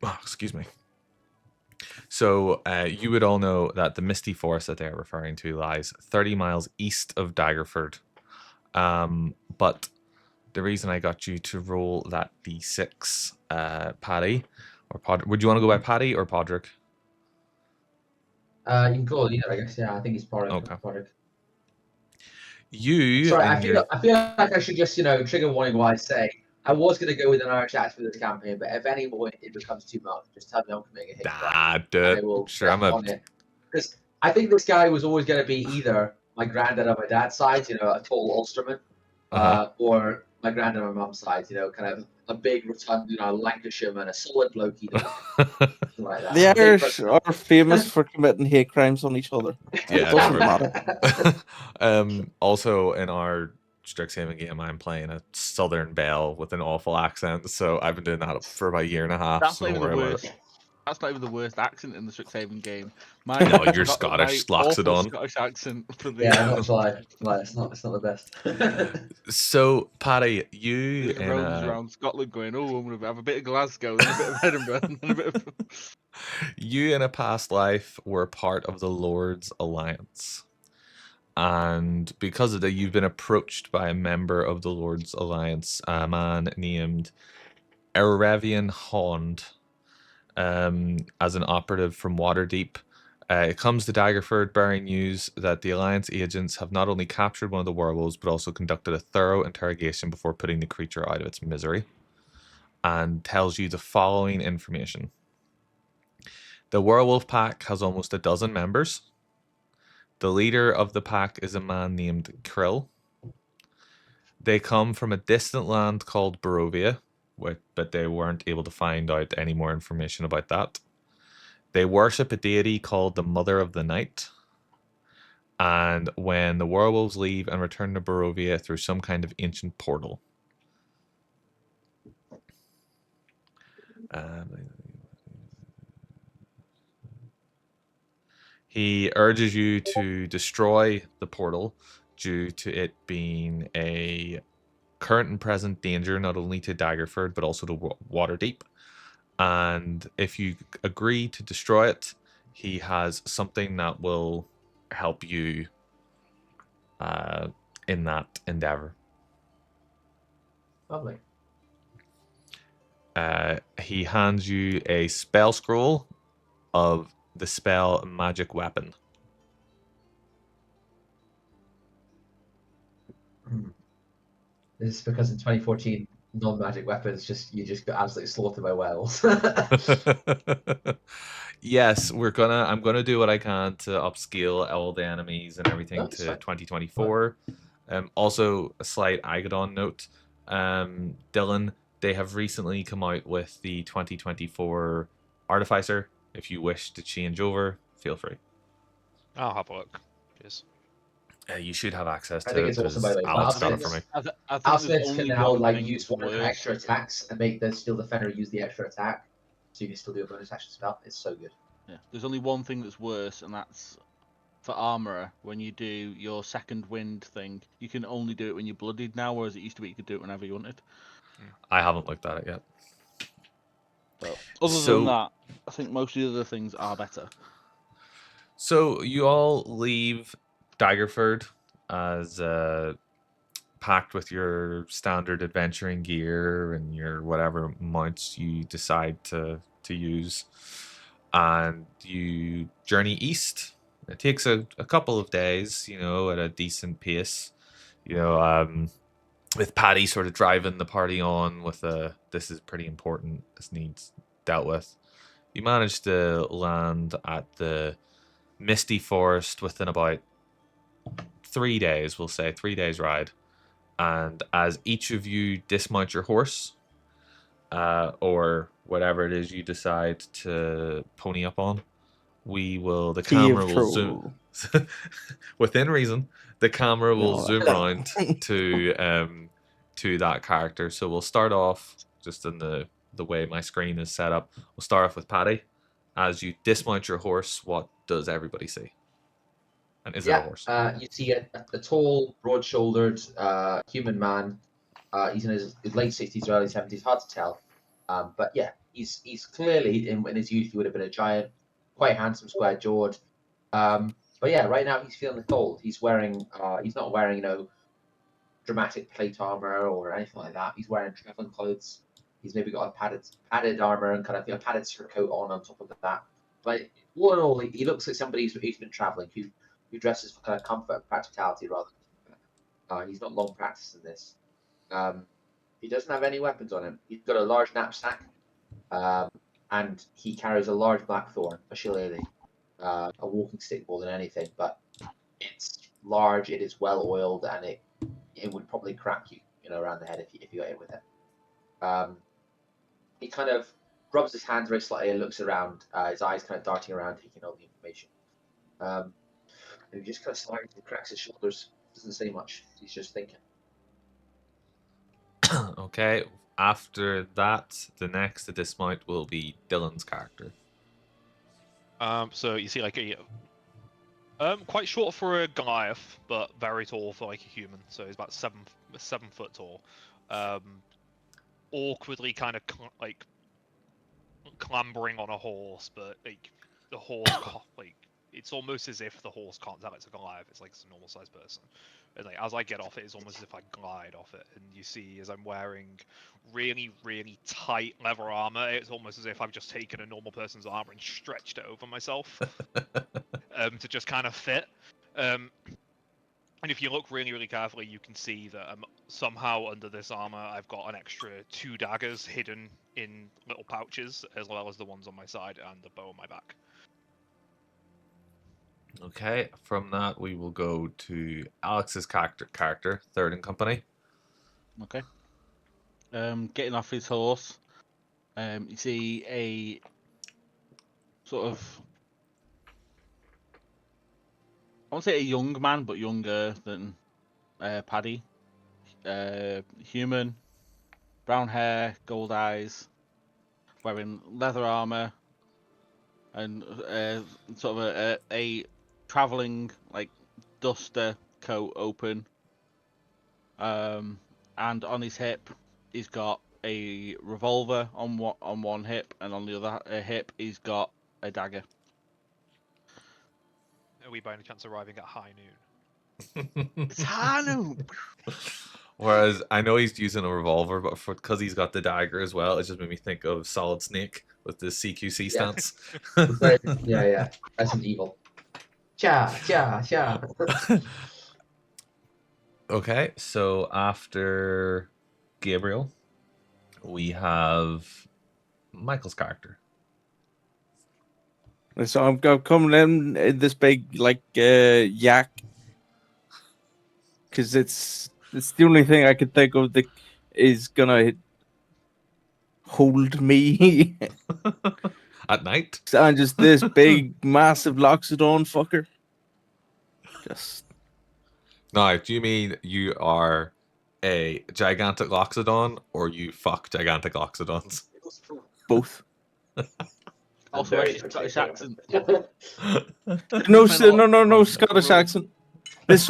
Oh, excuse me. So you would all know that the misty forest that they're referring to lies 30 miles east of Daggerford. But the reason I got you to roll that d6, Paddy, or Pod, would you want to go by Paddy or Podrick? You can call it either, I guess. Yeah, I think it's Okay. Porrick. You Sorry, in your I feel like I should just, trigger warning while I say I was going to go with an Irish accent for this campaign, but if any point it becomes too much, just tell me I'm committing a hate crime, do and I it. will Sure, get I'm a on it. Because I think this guy was always going to be either my granddad on my dad's side, a tall Ulsterman, uh-huh. or my granddad on my mum's side, kind of a big rotund, Lancashire man, a solid bloke either way, something like that. The A big Irish are famous for committing hate crimes on each other. Yeah, Doesn't never. matter. Also, in our Strixhaven game, I'm playing a Southern Belle with an awful accent, so I've been doing that for about a year and a half. That's So not don't even the worry about worst. it. That's not even the worst accent in the Strixhaven game. My No, you're my Scottish, locks it awful on. Scottish accent for the Yeah, not lie. It's not the best. So, Paddy, you just in roams around Scotland going, "Oh, I'm gonna have a bit of Glasgow, then a bit of Edinburgh, and then a bit of." you in a past life were part of the Lord's Alliance. And because of that, you've been approached by a member of the Lord's Alliance, a man named Erevian Hond, as an operative from Waterdeep. It comes to Daggerford bearing news that the Alliance agents have not only captured one of the werewolves, but also conducted a thorough interrogation before putting the creature out of its misery, and tells you the following information. The werewolf pack has almost a dozen members. The leader of the pack is a man named Krill. They come from a distant land called Barovia, but they weren't able to find out any more information about that. They worship a deity called the Mother of the Night. And when the werewolves leave and return to Barovia through some kind of ancient portal. He urges you to destroy the portal due to it being a current and present danger not only to Daggerford but also to Waterdeep. And if you agree to destroy it, he has something that will help you in that endeavor. Lovely. He hands you a spell scroll of the spell Magic Weapon. This is because in 2014, non-magic weapons you just got absolutely slaughtered by whales. Yes, I'm gonna do what I can to upscale all the enemies and everything That's to fine. 2024. Also a slight Agadon note. Dylan, they have recently come out with the 2024 Artificer. If you wish to change over, feel free. I'll have a look. Cheers. You should have access I to think it it's awesome, by because the way. Alex got it for me. I think there's Alcimids can only now one thing use one of their worse. extra attacks and make the Steel Defender use the extra attack, so you can still do a bonus action spell. It's so good. Yeah, there's only one thing that's worse, and that's for armorer. When you do your second wind thing, you can only do it when you're bloodied now, whereas it used to be you could do it whenever you wanted. I haven't looked at it yet. But other than that, I think most of the other things are better. So you all leave Daggerford as packed with your standard adventuring gear and your whatever mounts you decide to use, and you journey east. It takes a couple of days, at a decent pace. With Paddy sort of driving the party on with this is pretty important, this needs dealt with. You manage to land at the misty forest within about 3 days, we'll say 3 days ride. And as each of you dismount your horse, or whatever it is you decide to pony up on, the camera will zoom within reason. The camera will zoom around to that character. So we'll start off just in the way my screen is set up. We'll start off with Paddy. As you dismount your horse, what does everybody see? And is it a horse? You see a tall, broad-shouldered human man. He's in his late 60s or early 70s, hard to tell. But yeah, he's clearly in his youth he would have been a giant, quite handsome, square jawed. But yeah, right now he's feeling the cold. He's wearing he's not wearing dramatic plate armor or anything like that. He's wearing traveling clothes. He's maybe got a padded armor and kind of padded surcoat on top of that. But all in all, he looks like somebody who's been traveling, who dresses for kind of comfort and practicality rather than he's not long practiced in this. He doesn't have any weapons on him. He's got a large knapsack, and he carries a large blackthorn, a shillelagh, a walking stick more than anything. But it's large, it is well oiled, and it would probably crack you, around the head if you got hit with it. He kind of rubs his hands very slightly and looks around, his eyes kind of darting around, taking all the information. And he just kind of slightly cracks his shoulders. Doesn't say much. He's just thinking. Okay. After that, the next to dismount will be Dylan's character. So you see, like quite short for a Goliath, but very tall for like a human. So he's about 7 foot tall. Awkwardly kind of like clambering on a horse, but like the horse like it's almost as if the horse can't tell it's a Goliath. It's like it's a normal sized person. And like as I get off it, it's almost as if I glide off it. And you see, as I'm wearing really, really tight leather armor, it's almost as if I've just taken a normal person's armor and stretched it over myself to just kind of fit. And if you look really, really carefully, you can see that somehow under this armor, I've got an extra 2 daggers hidden in little pouches, as well as the ones on my side and the bow on my back. Okay, from that we will go to Alex's character, third in company. Okay. Getting off his horse, you see a sort of, I won't say a young man, but younger than Paddy. Human, brown hair, gold eyes, wearing leather armor, and sort of a traveling like duster coat open. And on his hip, he's got a revolver on one hip, and on the other hip, he's got a dagger. Are we by any chance arriving at high noon? It's Hanu. Whereas I know he's using a revolver, but because he's got the dagger as well, it just made me think of Solid Snake with the CQC stance. Right. Yeah. That's an evil. Cha. Okay, so after Gabriel, we have Michael's character. So I'm coming in this big like yak, because it's the only thing I could think of that is gonna hold me. At night? And just this big, massive Loxodon fucker. Just Now, do you mean you are a gigantic Loxodon, or you fuck gigantic Loxodons? both. Also, Very actually, Scottish particular. accent. No Scottish accent. This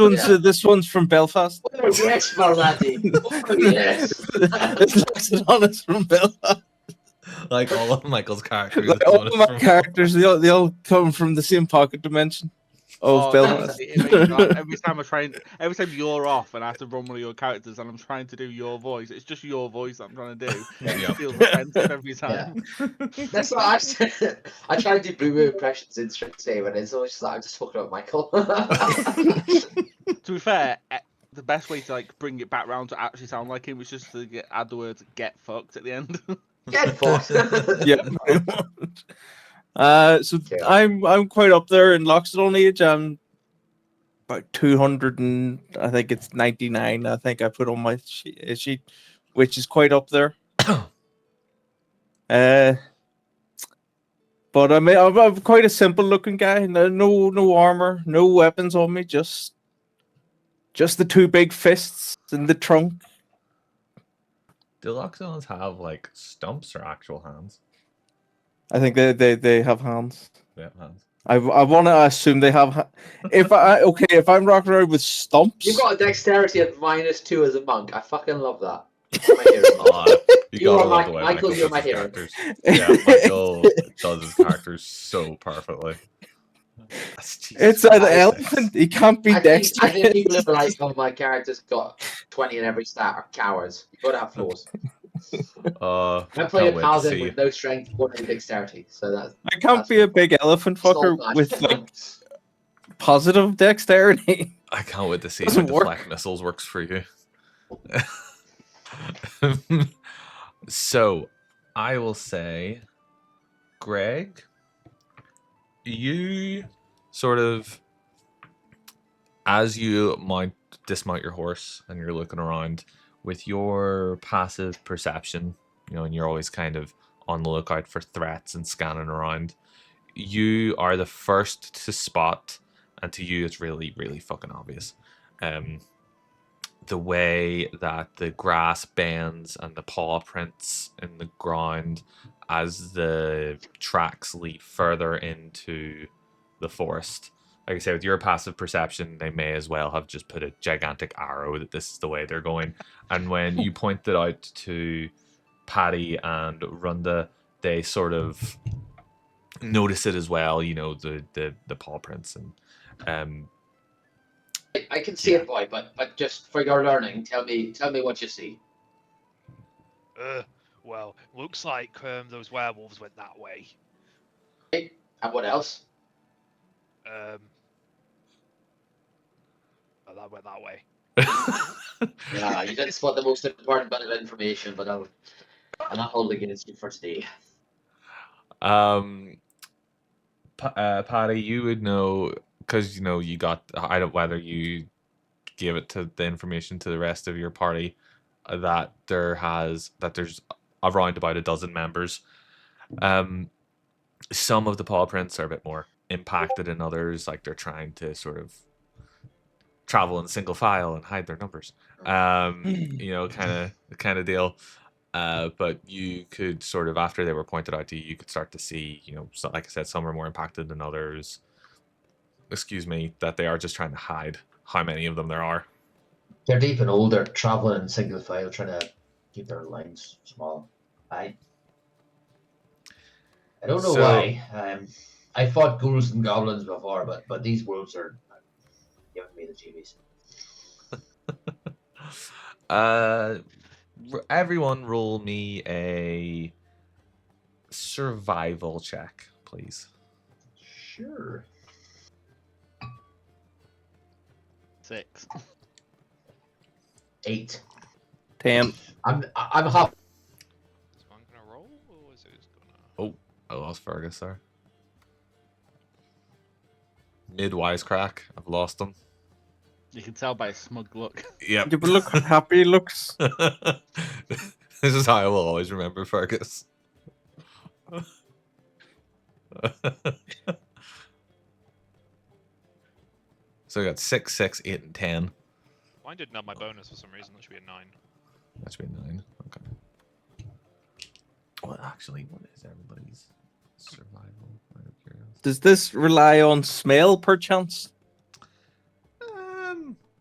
one's from Belfast. Oh yes, my laddie. Oh yes. This Loxodon is from Belfast. Like all of Michael's characters. Like, this all one of is my from- characters, they all come from the same pocket dimension of Belfast. Every time you're off and I have to run one of your characters and I'm trying to do your voice, it's just your voice I'm trying to do. Yeah. It feels offensive every time. That's what I said. I try to do Blue Moon impressions in Strip Save, and it's always just like I'm just talking about Michael. To be fair, the best way to like bring it back round to actually sound like him was just to add the words "get fucked" at the end. Get fucked. Yeah, pretty much. So Yeah. I'm quite up there in Loxodon age. I'm about 200 and I think it's 99. I think I put on my sheet, which is quite up there. But I'm quite a simple looking guy. No armor, no weapons on me. Just the 2 big fists in the trunk. Do Loxodons have like stumps or actual hands? I think they have hands. Yeah, hands. I want to assume they have. If I'm rocking around with stumps, You've got a dexterity of -2 as a monk. I fucking love that. My hero. You You gotta are love the way Michael, Michael you're does my his hero. characters. Yeah, Michael does his characters so perfectly. That's Jesus It's an Christ, six. elephant. He can't be I think dexterous. people who are like, oh, my character's got 20 in every stat are cowards. You gotta have flaws. I I'm playing a can't wait to paladin see. with no strength or no dexterity, so that's I can't be a big elephant small fucker with like positive dexterity. I can't wait to see how Doesn't work. deflect missiles works for you. So, I will say, Greg, you sort of, as you dismount your horse and you're looking around with your passive perception, and you're always kind of on the lookout for threats and scanning around, you are the first to spot, and to you it's really, really fucking obvious, the way that the grass bends and the paw prints in the ground as the tracks lead further into the forest. Like I say, with your passive perception, they may as well have just put a gigantic arrow that this is the way they're going. And when you point it out to Patty and Runda, they sort of notice it as well. The paw prints and I can see it, boy, but just for your learning, tell me what you see. Well, looks like those werewolves went that way. Okay. And what else? Oh, that went that way. Yeah, you didn't spot the most important bit of information, but I'm not holding it against you for today. Patty, you would know because you got. I don't whether you gave it to the information to the rest of your party that there's around about a dozen members. Some of the paw prints are a bit more impacted than others, like they're trying to sort of travel in single file and hide their numbers. Kind of deal. But you could sort of, after they were pointed out to you, you could start to see, so like I said, some are more impacted than others. Excuse me, that they are just trying to hide how many of them there are. They're deep and old. They're traveling in single file, trying to keep their lines small. I don't know why. I fought ghouls and goblins before, but these wolves are giving me the jeebies. Everyone roll me a survival check, please. Sure. 6. 8. 10. I'm half. Is one gonna roll, or is it just gonna? I lost Fergus there. Mid-wisecrack. I've lost him. You can tell by his smug look. Yep. Yeah, but look how happy he looks. This is how I will always remember Fergus. So I got 6, 6, 8, and 10. Mine didn't have my bonus for some reason. That should be a 9. That should be 9. Okay. Well, actually, what is everybody's survival? Out of curiosity. Does this rely on smell, perchance?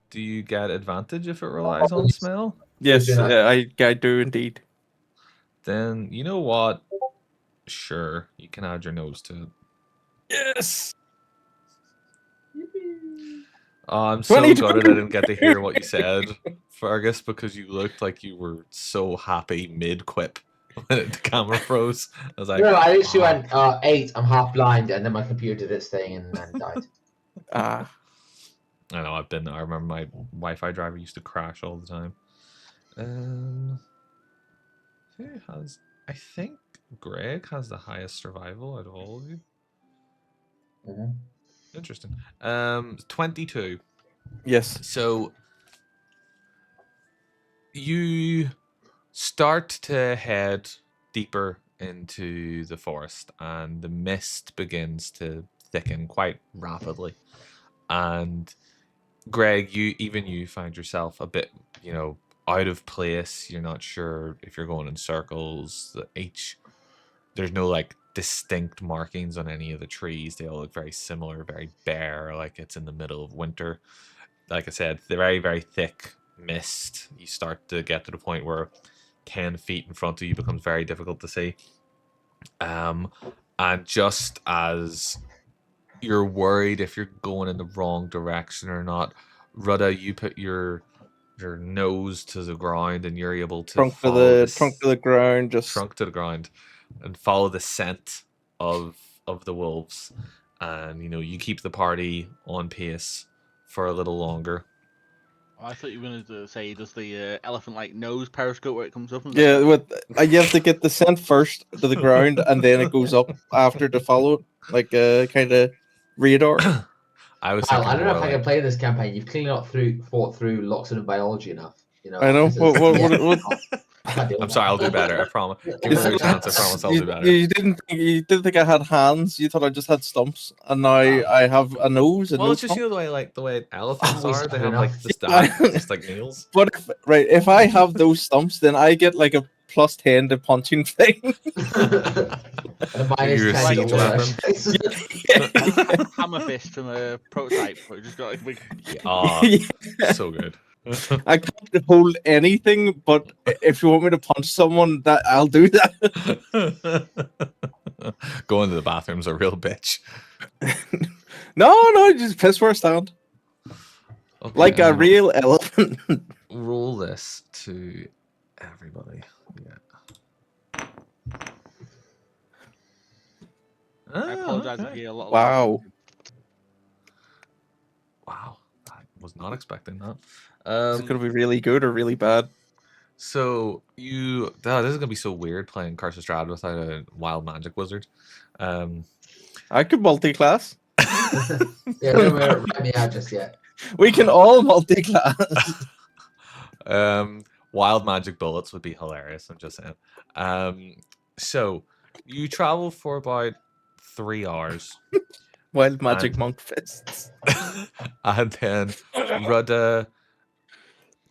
Do you get advantage if it relies on smell? Yes, do not. I do indeed. Then, you know what? Sure, you can add your nose to it. Yes! Oh, I'm so 22. gutted I didn't get to hear what you said, Fergus, because you looked like you were so happy mid-quip when the camera froze. I was like, No, I literally went 8. I'm half blind, and then my computer did its thing and died. Ah. I know, I remember my Wi-Fi driver used to crash all the time. Who has... I think Greg has the highest survival out of all of you. Mm-hmm. Interesting. 22. Yes. So you start to head deeper into the forest, and the mist begins to thicken quite rapidly. And Greg, you find yourself a bit, out of place. You're not sure if you're going in circles. There's no like distinct markings on any of the trees. They all look very similar, very bare, like it's in the middle of winter. Like I said, they're very, very thick mist. You start to get to the point where 10 feet in front of you becomes very difficult to see. And just as you're worried if you're going in the wrong direction or not, Rudda, you put your nose to the ground and you're able to Trunk to follow the this trunk to the ground. Just trunk to the ground and follow the scent of the wolves. And you keep the party on pace for a little longer. I thought you were going to say, does the elephant like nose periscope where it comes up? And yeah, with you have to get the scent first to the ground, and then it goes up after to follow it, like a kind of radar. I was Well, thinking I don't know more if I like can play this campaign. You've clearly not fought through Loxodon and biology enough. I know. this is- What I can't deal I'm with sorry, that. I'll do better. I promise. Give me Is a it- chance. I promise I'll do better. you didn't think I had hands. You thought I just had stumps, and now I have a nose and Well, no it's just stump. the way elephants Oh, are. They have enough. like the staff, just like nails. But if I have those stumps, then I get like a +10 to punching thing. And You're a minus 10 siege to all weapon. that. hammer fist from a prototype. But it just got like a big. Oh, so good. I can't hold anything, but if you want me to punch someone, that I'll do that. Going to the bathroom's a real bitch. No, just piss where I stand. Okay, Like a I'm gonna real elephant. roll this to everybody. Yeah. I apologize if okay. you hear a lot. Wow. Wow, I was not expecting that. Is it going to be really good or really bad? So this is gonna be so weird playing Curse of Strahad without a wild magic wizard. I could multi-class. Yeah, don't write me out just yet. We can all multi-class. Wild magic bullets would be hilarious. I'm just saying. So you travel for about 3 hours, Wild magic monk fists. and then Rudda,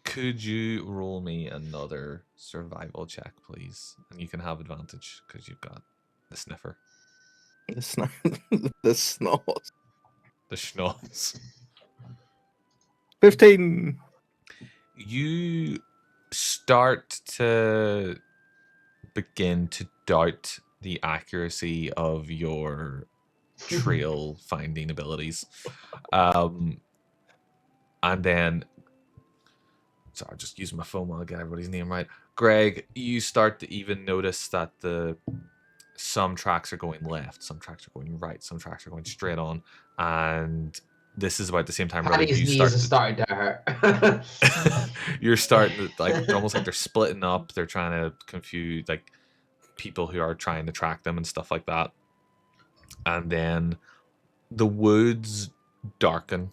could you roll me another survival check, please? And you can have advantage because you've got the sniffer, The snot. the schnoz. 15. You start to begin to doubt the accuracy of your trail finding abilities. And then, sorry, just using my phone while I get everybody's name right. Greg, you start to even notice that some tracks are going left, some tracks are going right, some tracks are going straight on, and this is about the same time Paddy's you knees are starting to hurt. you're starting to it's almost like they're splitting up. They're trying to confuse like people who are trying to track them and stuff like that. And then the woods darken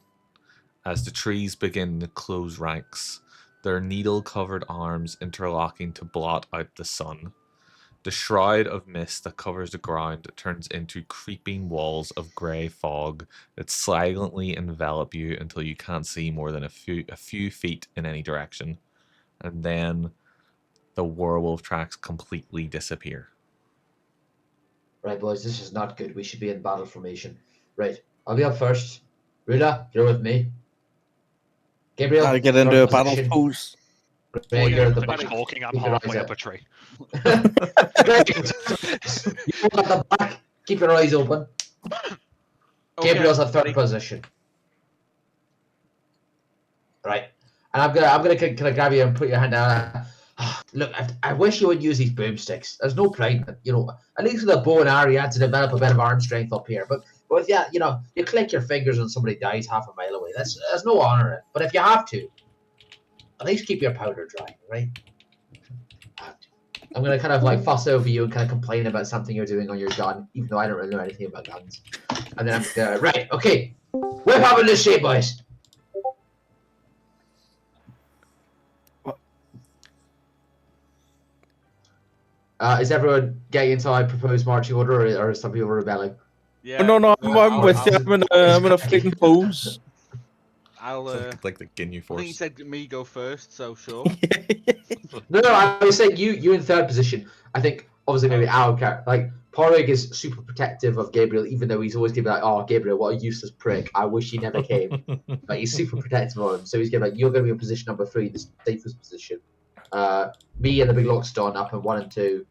as the trees begin to close ranks, their needle-covered arms interlocking to blot out the sun. The shroud of mist that covers the ground turns into creeping walls of grey fog that silently envelop you until you can't see more than a few feet in any direction. And then the werewolf tracks completely disappear. Right, boys, this is not good. We should be in battle formation. Right, I'll be up first. Rula, you're with me. Gabriel, I get you're into in a battle position. pose. Greg, you're at the Finish back. talking. I'm Keep your eyes halfway up out. a tree. Greg, you're at the back. Keep your eyes open. Gabriel's at third position. Right, and I'm gonna kind of grab you and put your hand down. Look, I wish you would use these boomsticks. There's no point, at least with a bow and arrow, you had to develop a bit of arm strength up here. But yeah, you click your fingers and somebody dies half a mile away. There's no honor in it. But if you have to, at least keep your powder dry, right? I'm gonna kind of like fuss over you and kind of complain about something you're doing on your gun, even though I don't really know anything about guns. And then I'm gonna, right, okay, whip up in this shape, boys. Is everyone getting into my proposed marching order, or is some people rebelling? Yeah. No, I'm with you. I'll- I'm in a fleeting pose. I'll. Like the Ginyu I think you Force. said me go first, so sure. No, I was saying you in third position. I think obviously maybe our character, like Porrig is super protective of Gabriel, even though he's always going to be like, "Oh, Gabriel, what a useless prick! I wish he never came." But he's super protective of him, so he's going to be like, "You're going to be in position number 3, the safest position. Me and the big lockstone up in 1 and 2,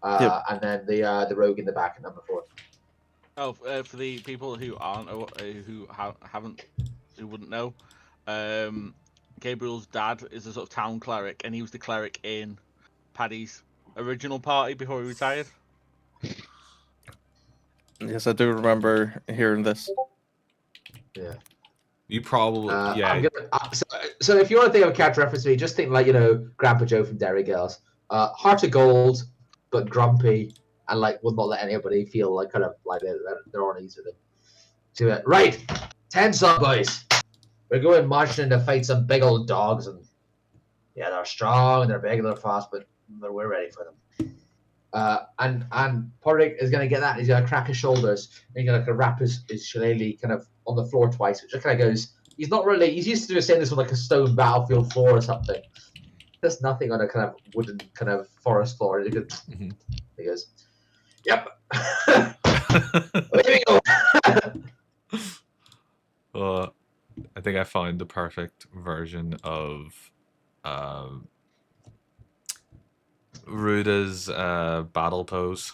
and then the rogue in the back at number 4." Oh, for the people who aren't, who wouldn't know, Gabriel's dad is a sort of town cleric, and he was the cleric in Paddy's original party before he retired. Yes, I do remember hearing this. Yeah. You probably I'm gonna, so if you want to think of a character reference to me, just think like, Grandpa Joe from Derry Girls. Heart of gold, but grumpy, and like will not let anybody feel like kind of like they're on ease with him. So right, tense up, boys. We're going marching in to fight some big old dogs, and yeah, they're strong and they're big and they're fast, but we're ready for them. And Porrig is going to get that. He's going to crack his shoulders. And he's going to wrap his shillelagh kind of on the floor twice, which kind of goes. He's not really. He's used to just saying this on like a stone battlefield floor or something. There's nothing on a kind of wooden kind of forest floor. He goes, "Yep, there we go." I think I found the perfect version of Ruda's battle pose.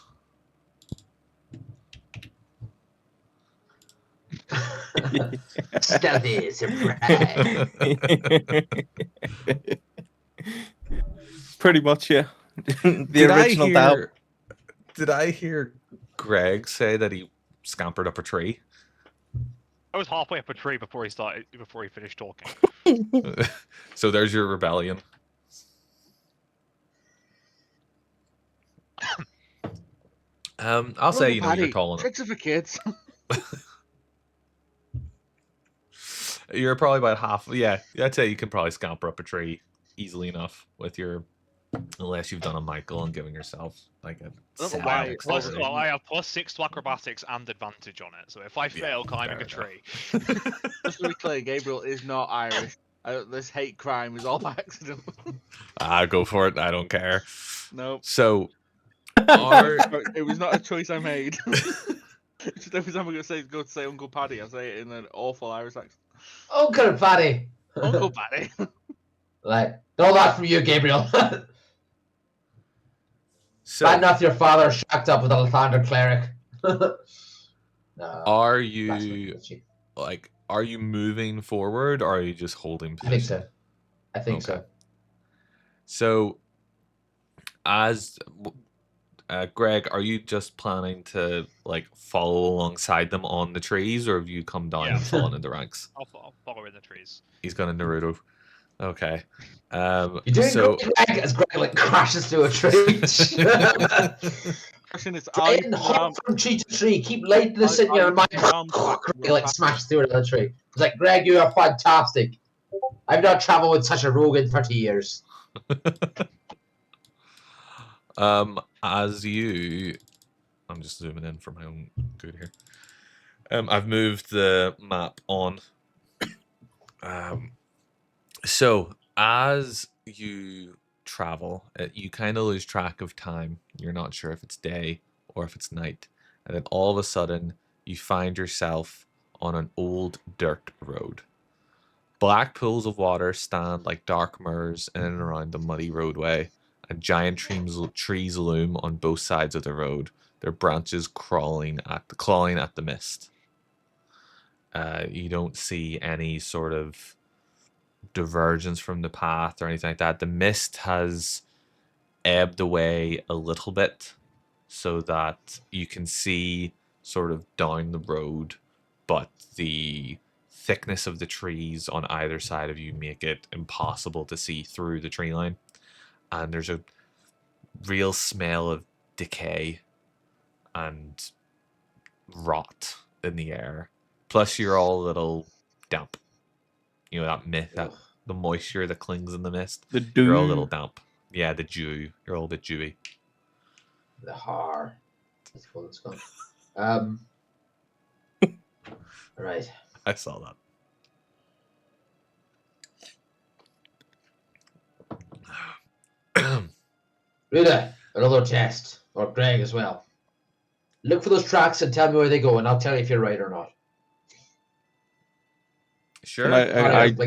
Stealthy surprise. Pretty much, yeah. The original Dal. Did I hear Greg say that he scampered up a tree? I was halfway up a tree before he finished talking. So there's your rebellion. I'll say, you're tall enough. Tricks are for kids. You're probably about half. Yeah, I'd say you can probably scamper up a tree easily enough with your, unless you've done a Michael and giving yourself like a. Why? Well, I have +6 to acrobatics and advantage on it, so if I fail climbing a tree, Just to be clear, Gabriel is not Irish. This hate crime is all by accident. Go for it. I don't care. No. So, it was not a choice I made. Just every time I go to say Uncle Paddy, I say it in an awful Irish accent. Uncle Paddy. Uncle Paddy. Like, all that from you, Gabriel. so Bad enough your father shacked up with a Lathander cleric. No, are you moving forward, or are you just holding position? I think so. So, as Greg, are you just planning to like follow alongside them on the trees, or have you come down and fallen in the ranks? I'll follow in the trees. He's gonna Naruto. Okay. You're doing great, Greg, as Greg like crashes through a tree. Hop from tree to tree. Keep lighting this in your mind. He like smashes through another tree. It's like, Greg, you are fantastic. I've not traveled with such a rogue in 30 years. As you, I'm just zooming in for my own good here. I've moved the map on. So as you travel, you kind of lose track of time. You're not sure if it's day or if it's night, and then all of a sudden you find yourself on an old dirt road. Black pools of water stand like dark mirrors in and around the muddy roadway, and giant trees loom on both sides of the road, their branches clawing at the mist. You don't see any sort of divergence from the path or anything like that. The mist has ebbed away a little bit so that you can see sort of down the road, but the thickness of the trees on either side of you make it impossible to see through the tree line. And there's a real smell of decay and rot in the air. Plus, you're all a little damp. You know, that the moisture that clings in the mist. The dew. You're all a little damp. Yeah, the dew. You're all a bit dewy. The har. That's what it's called. Right. I saw that. Ruda, another test. Or Greg as well. Look for those tracks and tell me where they go, and I'll tell you if you're right or not. Sure. And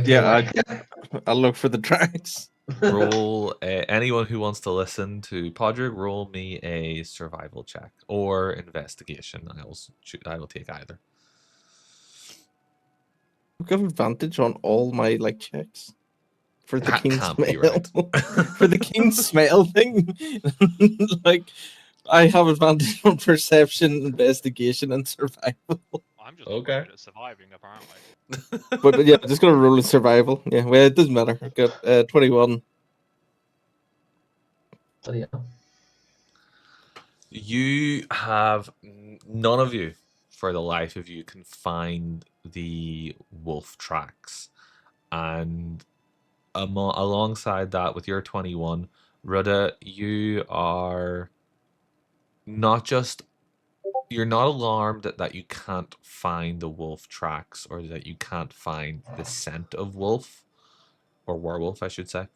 I'll look for the tracks. Roll anyone who wants to listen to Podrick, roll me a survival check or investigation. I will take either. I've got advantage on all my like checks for the That keen can't be smell. right. For the keen smell thing, like I have advantage on perception, investigation, and survival. I'm just Okay. not good at surviving, apparently. But yeah, just gonna roll a survival. Yeah, well, it doesn't matter. I've got 21. Bloody hell. You have none of you, for the life of you, can find the wolf tracks, and alongside that, with your 21, Rudda, you are not just you're not alarmed that you can't find the wolf tracks or that you can't find the scent of wolf or werewolf, I should say.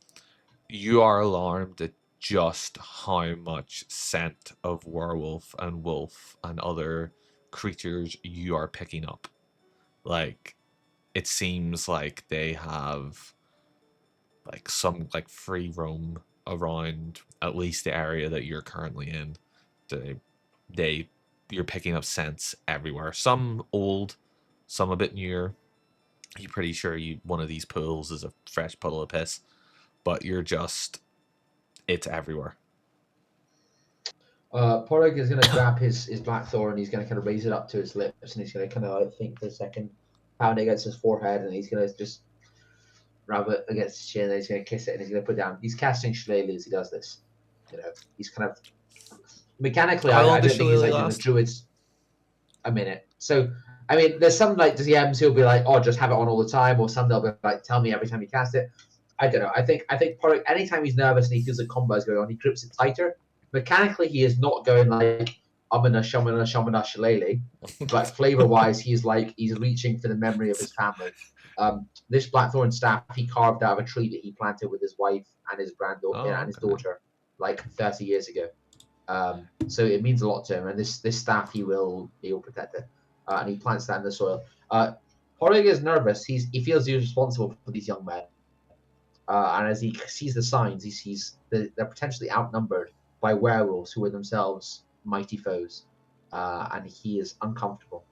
You are alarmed at just how much scent of werewolf and wolf and other creatures you are picking up. Like, it seems like they have like some like free roam around at least the area that you're currently in. You're picking up scents everywhere. Some old, some a bit newer. You're pretty sure one of these pools is a fresh puddle of piss, but it's everywhere. Porrig is going to grab his blackthorn. He's going to kind of raise it up to his lips, and he's going to kind of think for a second, pound it against his forehead, and he's going to just rub it against his chin, and he's going to kiss it, and he's going to put it down. He's casting Shillelagh as he does this. You know, he's kind of mechanically. How long I does don't think he's like Shillelagh the last? druids. A minute. So I mean, there's some like DMs who'll be like, "Oh, just have it on all the time," or some they'll be like, "Tell me every time you cast it." I don't know. I think Porrig, anytime he's nervous and he feels a combo is going on, he grips it tighter. Mechanically, he is not going like Amina Shamana Shillelagh, but flavor-wise, he's reaching for the memory of his family. This blackthorn staff he carved out of a tree that he planted with his wife and his granddaughter and his daughter like 30 years ago. So it means a lot to him, and this staff he will protect it, and he plants that in the soil. Porrig is nervous. He feels he's responsible for these young men, and as he sees the signs, he sees they're potentially outnumbered by werewolves who are themselves mighty foes, and he is uncomfortable.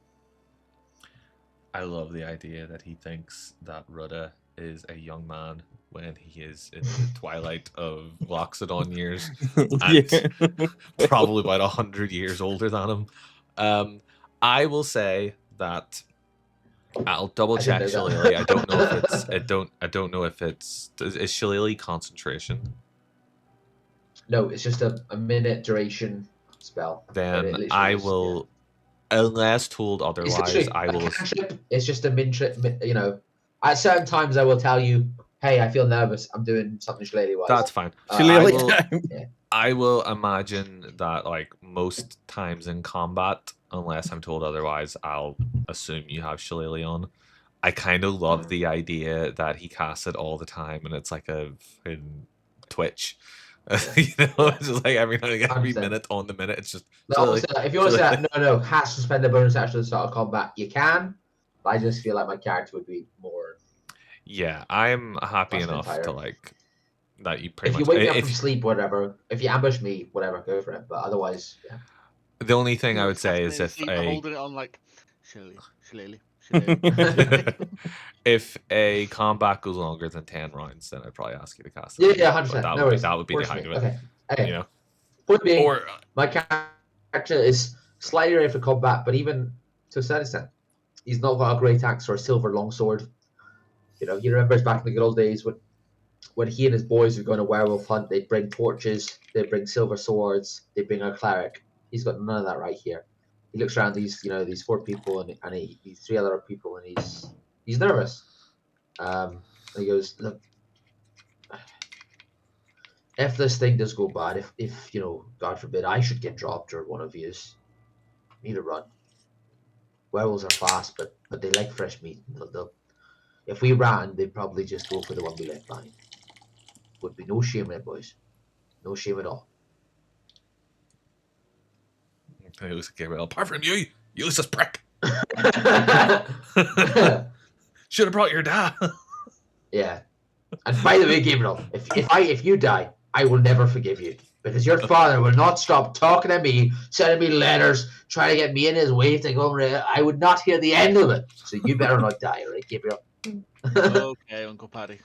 I love the idea that he thinks that Rudda is a young man when he is in the twilight of Loxodon years and probably about 100 years older than him. I will say that I'll double check Shillelagh. I don't know if it's I don't know if it's is Shillelagh concentration. No, it's just a minute duration spell. Then I will, unless told otherwise, I will. It's just a min. You know, at certain times I will tell you, "Hey, I feel nervous. I'm doing something Shillelagh-wise." That's fine. I will imagine that like most times in combat, unless I'm told otherwise, I'll assume you have Shillelagh on. I kind of love the idea that he casts it all the time, and it's like a Twitch. You know, it's just like every minute on the minute. It's just if you want to say that, no, has to spend the bonus action at the start of combat. You can, but I just feel like my character would be more. Yeah, I'm happy enough to like that. You pretty much. If you wake me up from sleep, whatever. If you ambush me, whatever, go for it. But otherwise, yeah. The only thing I would say is if holding it on like Shillelagh. If a combat goes longer than 10 rounds, then I'd probably ask you to cast it. Yeah, 100%. That would be the height of it. Okay. You know? Point being, my character is slightly ready for combat, but even to a certain extent, he's not got a great axe or a silver longsword. You know, he remembers back in the good old days when he and his boys would go on a werewolf hunt, they'd bring torches, they'd bring silver swords, they'd bring a cleric. He's got none of that right here. He looks around these 4 people and these 3 other people, and he's nervous. And he goes, "Look, if this thing does go bad, if you know, God forbid, I should get dropped or one of yous, need to run. Werewolves are fast, but they like fresh meat. If we ran, they'd probably just go for the one we left behind. Would be no shame in it, boys. No shame at all." And he looks at Gabriel. Apart from you useless prick. Should have brought your dad. Yeah. And by the way, Gabriel, if you die, I will never forgive you. Because your father will not stop talking to me, sending me letters, trying to get me in his way to go over there. I would not hear the end of it. So you better not die, right, Gabriel? Okay, Uncle Paddy.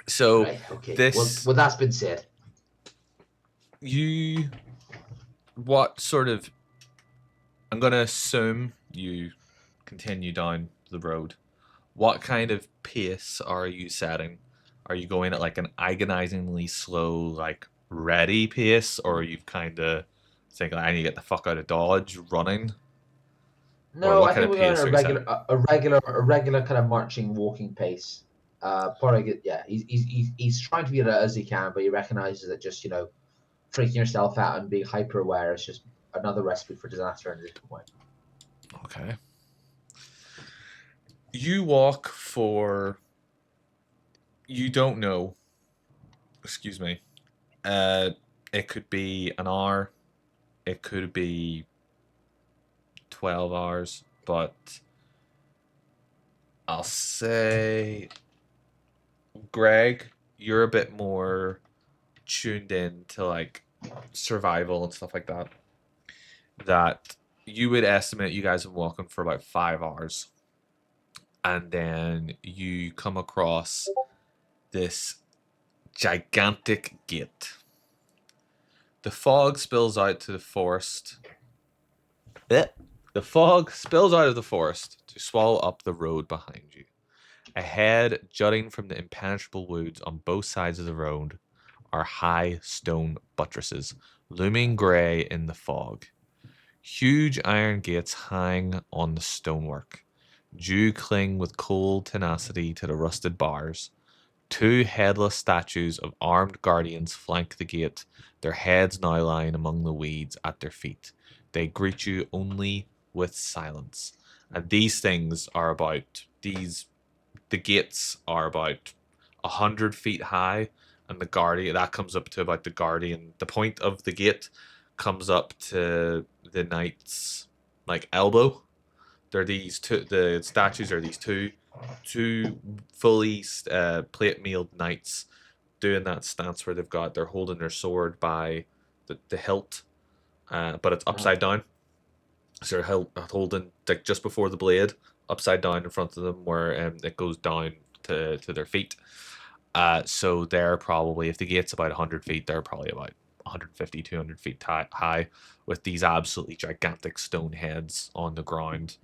So Right, okay. this Well, that's been said. What sort of? I'm gonna assume you continue down the road. What kind of pace are you setting? Are you going at like an agonizingly slow, like ready pace, or are you kind of thinking, I need to get the fuck out of Dodge, running? No, what I kind think of we're on pace a are you setting? regular kind of marching, walking pace. Probably, yeah. He's trying to be as he can, but he recognizes that just freaking yourself out and being hyper aware is just another recipe for disaster in a different way. Okay. You walk for. You don't know. Excuse me. It could be an hour. It could be 12 hours, but I'll say, Greg, you're a bit more tuned in to like survival and stuff like that. That you would estimate you guys have been walking for about 5 hours, and then you come across this gigantic gate. The fog spills out to the forest. The fog spills out of the forest to swallow up the road behind you. Ahead, jutting from the impenetrable woods on both sides of the road, are high stone buttresses, looming grey in the fog. Huge iron gates hang on the stonework. Dew cling with cold tenacity to the rusted bars. Two headless statues of armed guardians flank the gate, their heads now lying among the weeds at their feet. They greet you only with silence. And these things are about the gates are about 100 feet high, and the guardian that comes up to about the guardian. The point of the gate comes up to the knight's like elbow. They're these two. The statues are these two fully plate mailed knights doing that stance where they're holding their sword by the hilt, but it's upside down. So they're holding like just before the blade, upside down in front of them, where it goes down to their feet. So they're probably, if the gate's about 100 feet, they're probably about 150, 200 feet high, with these absolutely gigantic stone heads on the ground,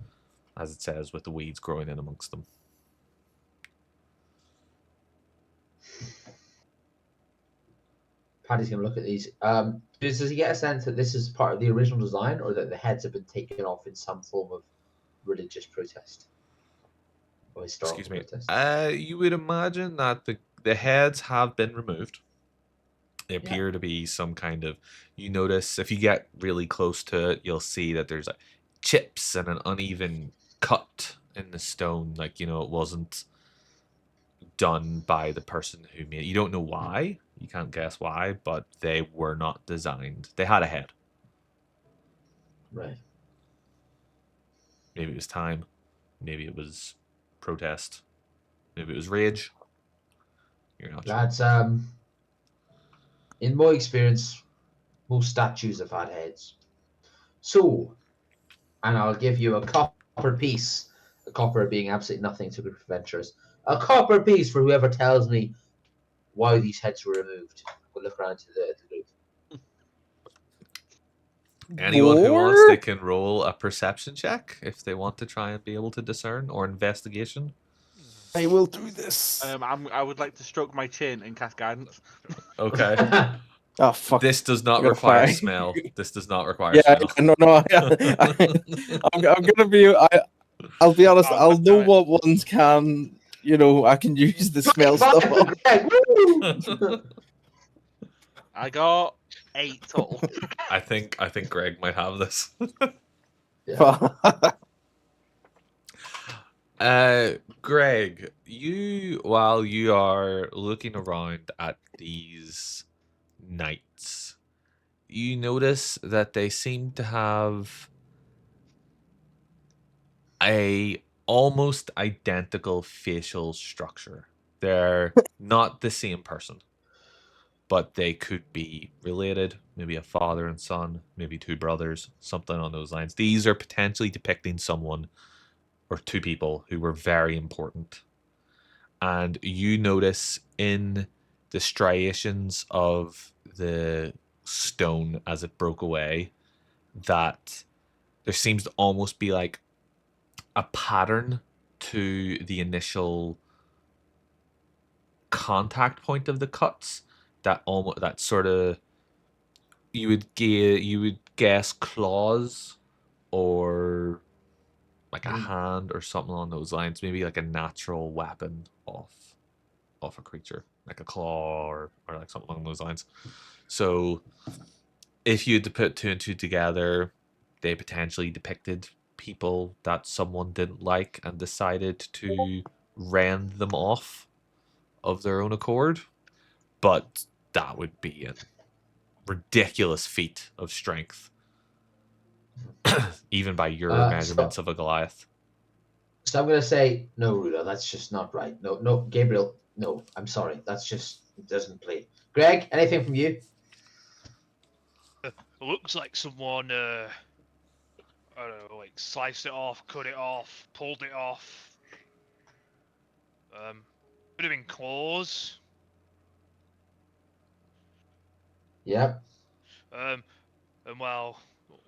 as it says, with the weeds growing in amongst them. Paddy's going to look at these. Does he get a sense that this is part of the original design, or that the heads have been taken off in some form of religious protest or historical protest? You would imagine that the heads have been removed. They appear to be some kind of. You notice if you get really close to it, you'll see that there's like chips and an uneven cut in the stone. Like, it wasn't done by the person who made it. You don't know why. You can't guess why, but they were not designed. They had a head. Right. Maybe it was time. Maybe it was protest. Maybe it was rage. You're not sure. That's in my experience, most statues have had heads. So, and I'll give you a copper piece. A copper being absolutely nothing to group adventurers. A copper piece for whoever tells me why these heads were removed. We'll look around to the group. Anyone who wants, they can roll a perception check if they want to try and be able to discern, or investigation. I will do this. I would like to stroke my chin and cast guidance. Okay. Oh fuck! This does not I'm gonna require cry. smell. This does not require Yeah, smell. no. I'm gonna be. I'll be honest. Oh, I'll God know damn it. what ones can. I can use the smell stuff. I got 8 total. I think Greg might have this. Greg, while you are looking around at these knights, you notice that they seem to have a almost identical facial structure. They're not the same person, but they could be related, maybe a father and son, maybe two brothers, something on those lines. These are potentially depicting someone or two people who were very important. And you notice in the striations of the stone as it broke away that there seems to almost be like a pattern to the initial contact point of the cuts that almost that sort of you would guess claws or like a hand or something along those lines, maybe like a natural weapon off a creature, like a claw or like something along those lines. So if you had to put two and two together, they potentially depicted people that someone didn't like and decided to rend them off of their own accord. But that would be a ridiculous feat of strength, even by your measurements of a Goliath. So I'm going to say, no, Ruda, that's just not right. No, Gabriel, no, I'm sorry. That's just, it doesn't play. Greg, anything from you? Looks like someone, I don't know, like sliced it off, cut it off, pulled it off. Could have been claws. Yep. And well,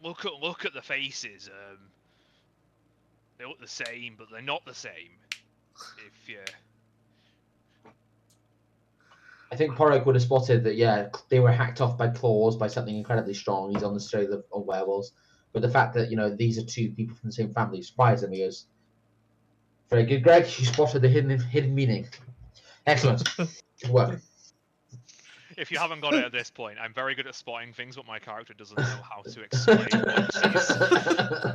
look at the faces. They look the same, but they're not the same. If you I think Porrick would have spotted that, yeah, they were hacked off by claws, by something incredibly strong. He's on the story of werewolves. But the fact that, these are two people from the same family surprised him. He goes, very good, Greg. You spotted the hidden meaning. Excellent. Good work. if you haven't got it at this point, I'm very good at spotting things, but my character doesn't know how to explain what he sees.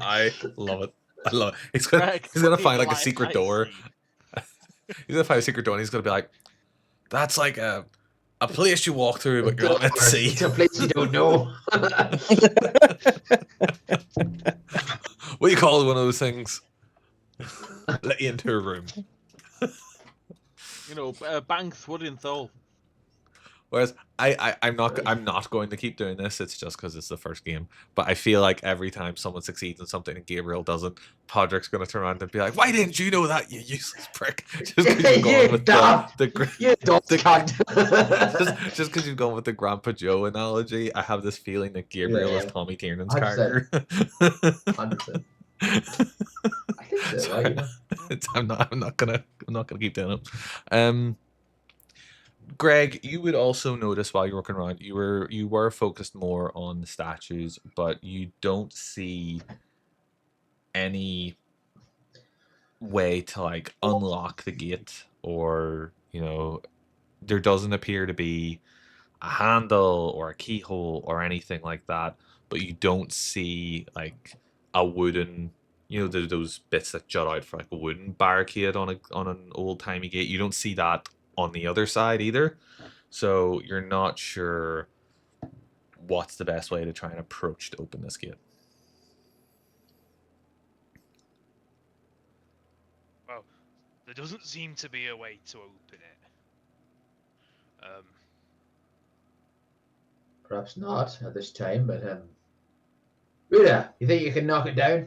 I love it. I love it. He's gonna find like a secret door. He's gonna find a secret door and he's gonna be like, that's like a place you walk through but you're not meant to see. It's a place you don't know. What do you call one of those things? Let you into a room. Banks wood in Thole. Whereas I'm not going to keep doing this. It's just because it's the first game. But I feel like every time someone succeeds in something and Gabriel doesn't, Podrick's going to turn around and be like, "Why didn't you know that, you useless prick?" Just because you've gone with just because you've gone with the Grandpa Joe analogy. I have this feeling that Gabriel is Tommy Tiernan's 100%. character. 100%. I think so, right? I'm not gonna keep doing it. Greg, you would also notice while you're walking around, you were focused more on the statues, but you don't see any way to like unlock the gate, or there doesn't appear to be a handle or a keyhole or anything like that. But you don't see like a wooden, there's those bits that jut out for like a wooden barricade on an old timey gate. You don't see that on the other side either, so you're not sure what's the best way to try and approach to open this gate. Well, there doesn't seem to be a way to open it. Perhaps not at this time, but Ruda, you think you can knock it down?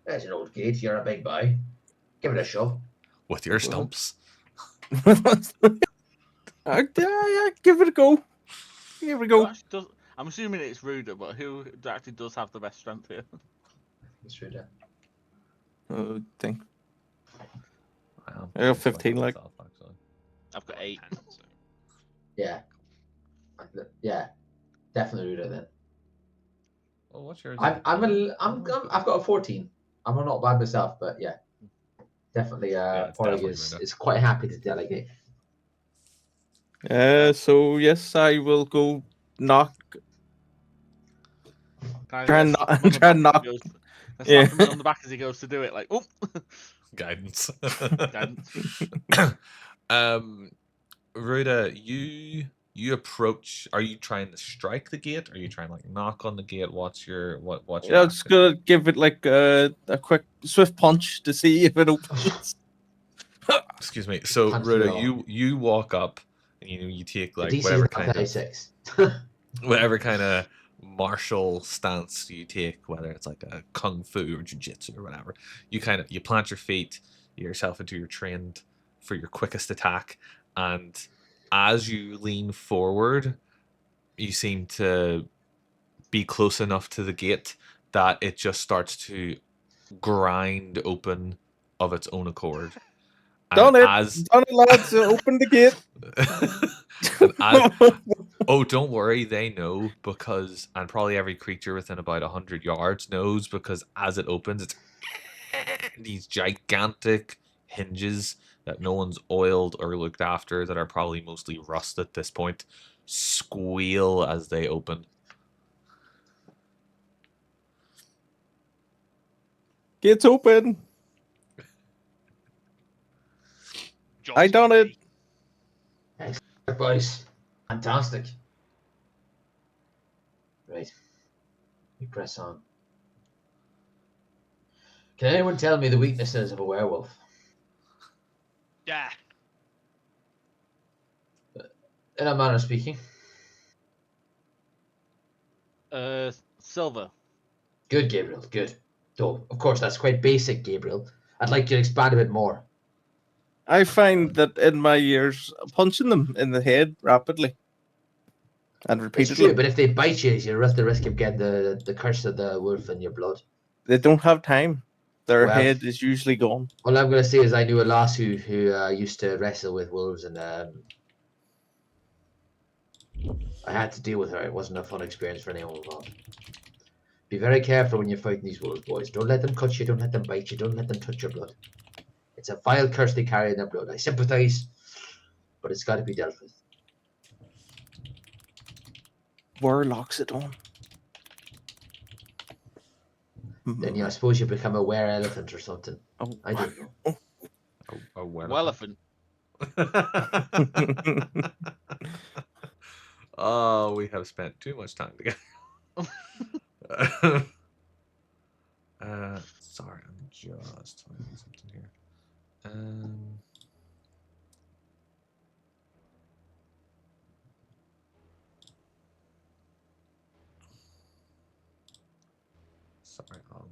There's an old gate. You're a big boy. Give it a shove. With your stumps. Yeah, give it a go. Here we go. I'm assuming it's Ruda, but who actually does have the best strength here? It's Ruda. I think. Wow. I got 15, like. I've got 8. So. Yeah, definitely Ruda then. Well, what's yours? I've got a 14. I'm not bad myself, but yeah, definitely. Porrig is quite happy to delegate. So yes, I will go knock. Try and knock. Yeah. Slap him on the back as he goes to do it. Like, oh. Guidance. Ruda, you you approach. Are you trying to strike the gate? Are you trying to like knock on the gate? What's your what's your Yeah, just action? gonna give it like a quick swift punch to see if it opens. Excuse me. So Punch through Rhoda, it all. you walk up and you take The like DC is whatever not 36. kind of martial stance you take, whether it's like a kung fu or jiu-jitsu or whatever. You plant your feet, you get yourself into your trained for your quickest attack, and as you lean forward, you seem to be close enough to the gate that it just starts to grind open of its own accord. And Done it, as lads! Open the gate. and as oh, don't worry, they know because, and probably every creature within about 100 yards knows because as it opens, it's these gigantic hinges that no one's oiled or looked after that are probably mostly rust at this point squeal as they open. Gates open. John's I done it. ready. Excellent, boys. Fantastic. Right. We press on. Can anyone tell me the weaknesses of a werewolf? Yeah. In a manner of speaking. Silver. Good, Gabriel. Good. Though, of course, that's quite basic, Gabriel. I'd like you to expand a bit more. I find that in my years, punching them in the head rapidly and It's repeatedly, true, but if they bite you, you run the risk of getting the curse of the wolf in your blood. they don't have time. Their Well- head is usually gone. All I'm going to say is I knew a lass who used to wrestle with wolves, and I had to deal with her. It wasn't a fun experience for anyone involved. Be very careful when you're fighting these wolves, boys. Don't let them cut you. Don't let them bite you. Don't let them touch your blood. It's a vile curse they carry in their blood. I sympathize, but it's got to be dealt with. Where locks it on? Then I suppose you become a were elephant or something. Oh. I don't know. A Wellefin. Oh, we have spent too much time together. Sorry, I'm just finding something here. Sorry, I'll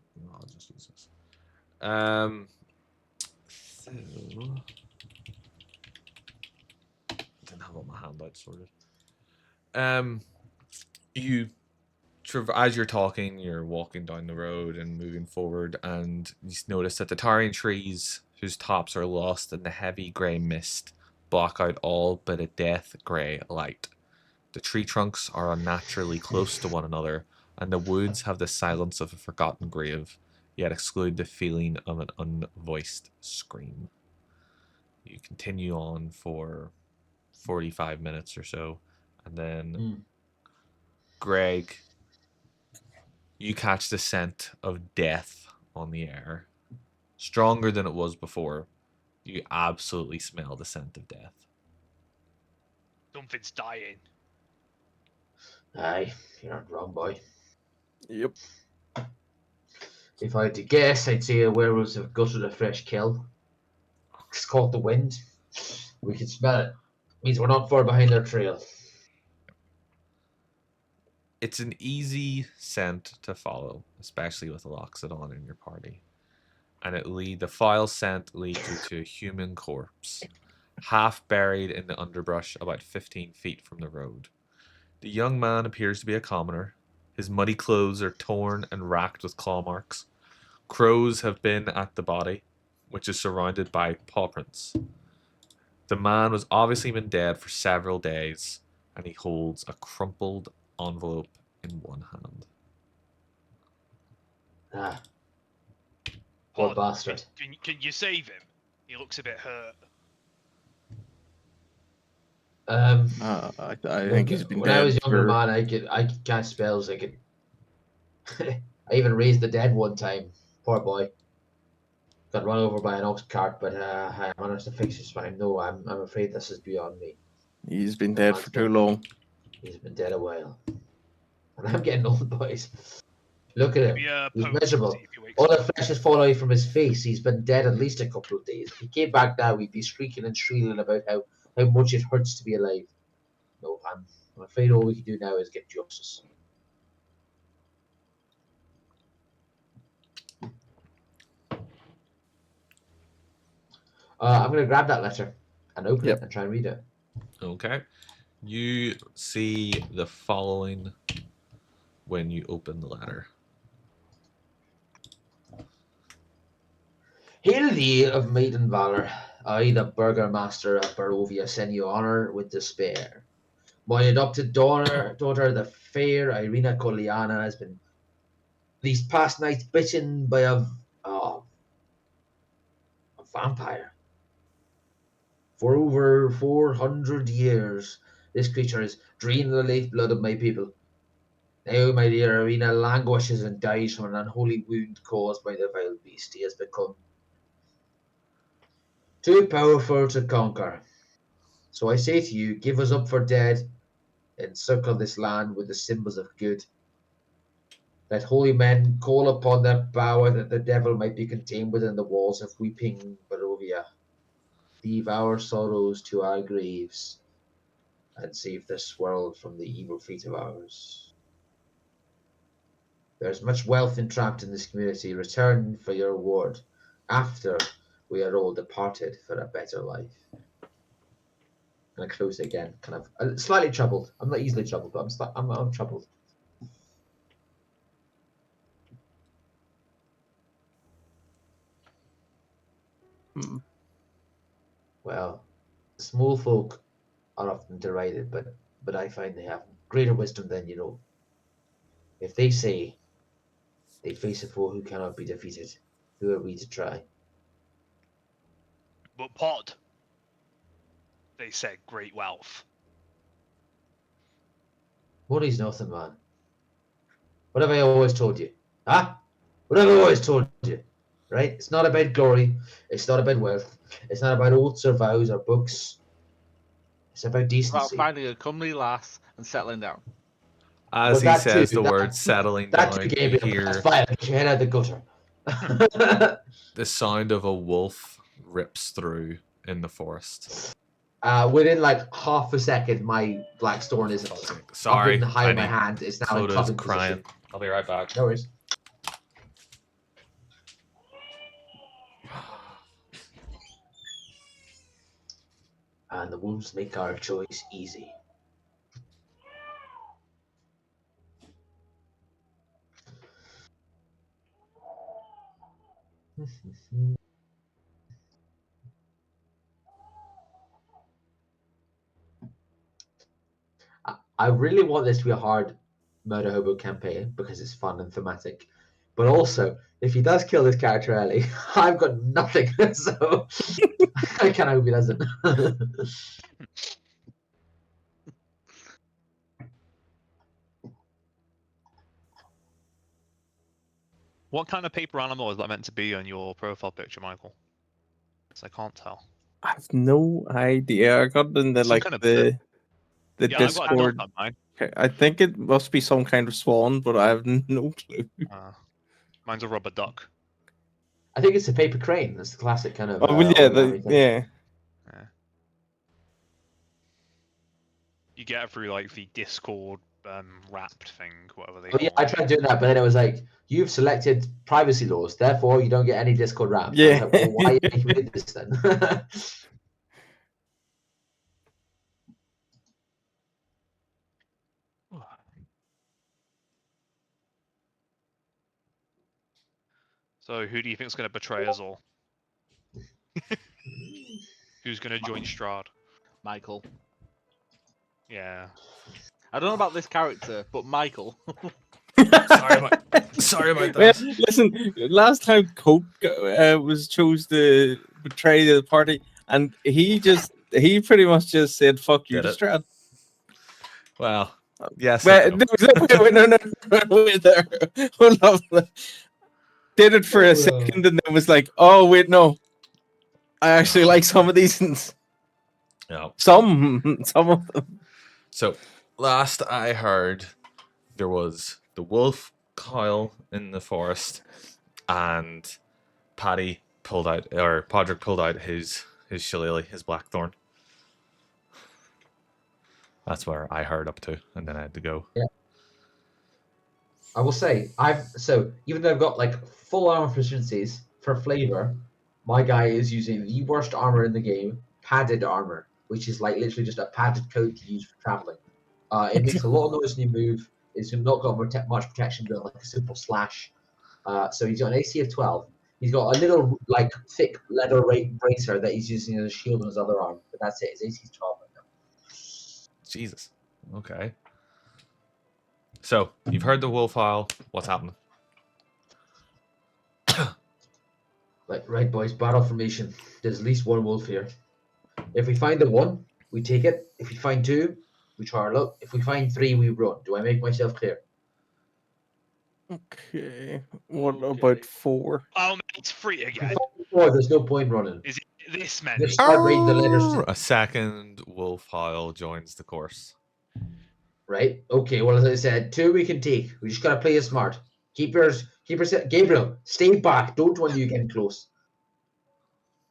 just use this. So didn't have all my handouts sorted. You as you're talking, you're walking down the road and moving forward, and you notice that the towering trees, whose tops are lost in the heavy grey mist, block out all but a death grey light. The tree trunks are unnaturally close to one another, and the woods have the silence of a forgotten grave, yet exclude the feeling of an unvoiced scream. You continue on for 45 minutes or so, and then Greg, you catch the scent of death on the air. Stronger than it was before. You absolutely smell the scent of death. Something's dying. Aye, you're not wrong, boy. Yep. If I had to guess, I'd say the werewolves have gutted a fresh kill. It's caught the wind. We can smell it. Means we're not far behind their trail. It's an easy scent to follow, especially with Loxodon in your party. And the foul scent leads you to a human corpse, half buried in the underbrush about 15 feet from the road. The young man appears to be a commoner. His muddy clothes are torn and racked with claw marks. Crows have been at the body, which is surrounded by paw prints. The man was obviously been dead for several days, and he holds a crumpled envelope in one hand. Ah. Poor Pardon, bastard. Can you save him? He looks a bit hurt. I think he's been when I dead was younger, for... man, I could cast spells. I could. I even raised the dead one time. Poor boy. Got run over by an ox cart, but I managed to fix his spine. No, I'm afraid this is beyond me. He's been dead for too long. He's been dead a while. And I'm getting old, boys. Look at him. Maybe He's poke miserable. see if he wakes All up. the flesh has fallen away from his face. He's been dead at least a couple of days. If he came back now, he'd be shrieking and shrieking about how much it hurts to be alive. No, I'm afraid all we can do now is get justice. I'm going to grab that letter and open it and try and read it. Okay. You see the following when you open the letter. Hail thee of maiden valor. I, the burgomaster of Barovia, send you honor with despair. My adopted daughter, the fair Irina Koliana, has been these past nights bitten by a vampire. For over 400 years, this creature has drained the lifeblood of my people. Now, my dear Irina languishes and dies from an unholy wound caused by the vile beast. He has become too powerful to conquer. So I say to you, give us up for dead, encircle this land with the symbols of good. Let holy men call upon their power that the devil might be contained within the walls of weeping Barovia. Leave our sorrows to our graves, and save this world from the evil fate of ours. There is much wealth entrapped in this community. Return for your reward after we are all departed for a better life. And I close it again, kind of slightly troubled. I'm not easily troubled, but I'm troubled. Well, small folk are often derided, but I find they have greater wisdom than you know. If they say they face a foe who cannot be defeated, who are we to try? But Pod, they said great wealth. Money's nothing, man. What have I always told you? Huh? What have I always told you? Right? It's not about glory. It's not about wealth. It's not about oaths or vows or books. It's about About decency. finding a comely lass and settling down. As Well, he that says too, the word settling That down, too, you Gabriel. hear That's fire. Get your head out of the gutter. the sound of a wolf rips through in the forest. Within like half a second, my Blackthorn is up Sorry, in the high I of my need hand. It's now in Cloda's clubbing crying. position. I'll be right back. No worries. And the wolves make our choice easy. I really want this to be a hard murder hobo campaign because it's fun and thematic. But also, if he does kill this character early, I've got nothing. So I kind of hope he doesn't. What kind of paper animal is that meant to be on your profile picture, Michael? Because I can't tell. I have no idea. I got in the Some like kind of the Yeah, I've got a note Discord. on mine. I think it must be some kind of swan, but I have no clue. Mine's a rubber duck. I think it's a paper crane. That's the classic kind of. Oh well, yeah, origami thing. yeah. You get it through like the Discord wrapped thing, whatever they Oh call yeah, it. I tried doing that, but then it was like, you've selected privacy laws, therefore you don't get any Discord wrapped. Yeah. I was like, well, why are you making me do this then? So who do you think is going to betray us all? Who's going to join Strahad? Michael. Yeah. I don't know about this character, but Michael. Sorry about Well, that. listen, last time Cope was chose to betray the party, and he pretty much just said "fuck you" Did to it? Strahad. Well, yes. Well, and no. no, wait there. Hold on. Did it for a second, and then was like, "Oh wait, no, I actually like some of these things." Yeah. Some of them. So last I heard, there was the wolf coil in the forest, and Paddy pulled out, or Podrick pulled out his shillelagh, his blackthorn. That's where I heard up to, and then I had to go. Yeah. I will say, even though I've got like full armor proficiencies for flavor, my guy is using the worst armor in the game, padded armor, which is like literally just a padded coat to use for traveling. It makes a lot of noise when you move. It's not got much protection, but like a simple slash. So he's got an AC of 12. He's got a little like thick leather bracer that he's using as a shield on his other arm, but that's it. His AC is 12 right now. Jesus. Okay. So you've heard the wolf howl. What's happening? Right, boys, battle formation. There's at least one wolf here. If we find the one, we take it. If we find two, we try our luck. If we find three, we run. Do I make myself clear? Okay. What Okay. about 4? Oh, mate, it's free If we again. find four, there's no point running. Is it this many? Just start reading the letters. A second wolf howl joins the course. Right? Okay, well, as I said, two we can take. We just gotta play it smart. Keep yours. Gabriel, stay back. Don't want you getting close.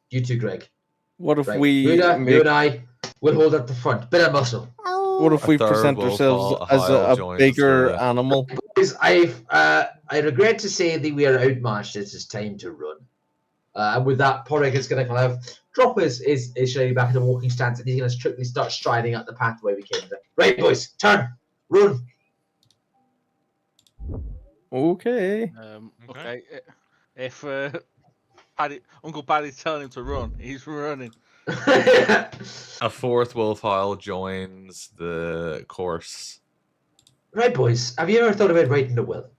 You too, Greg. What if Right. we Ruda, you make, and I will hold up the front. Bit of muscle. what if A we third present wolf ourselves as howl a joins bigger the- animal? Boys, I regret to say that we are outmatched. It is time to run. And with that, Porrick is going to kind of drop his showing back in a walking stance, and he's going to strictly start striding up the pathway we came to. Right, boys, turn, run. Okay. Okay. If Uncle Paddy's telling him to run, he's running. A fourth wolf howl joins the course. Right, boys, have you ever thought about writing a will?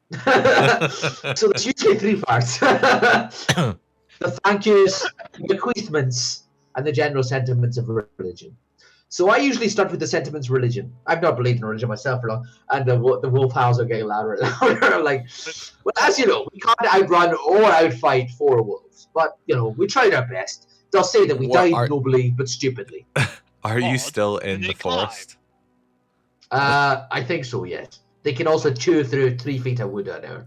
So there's usually 3 parts. The thank yous, the bequeathments, and the general sentiments of religion. So I usually start with the sentiments of religion. I've not believed in religion myself for long, and the wolf howls are getting louder and louder. I'm like, well, as you know, we can't outrun or outfight 4 wolves, but you know, we tried our best. They'll say that we What died are- nobly but stupidly. Are you Odd. still Did in they the climb? forest? I think so, yes. They can also chew through 3 feet of wood an hour.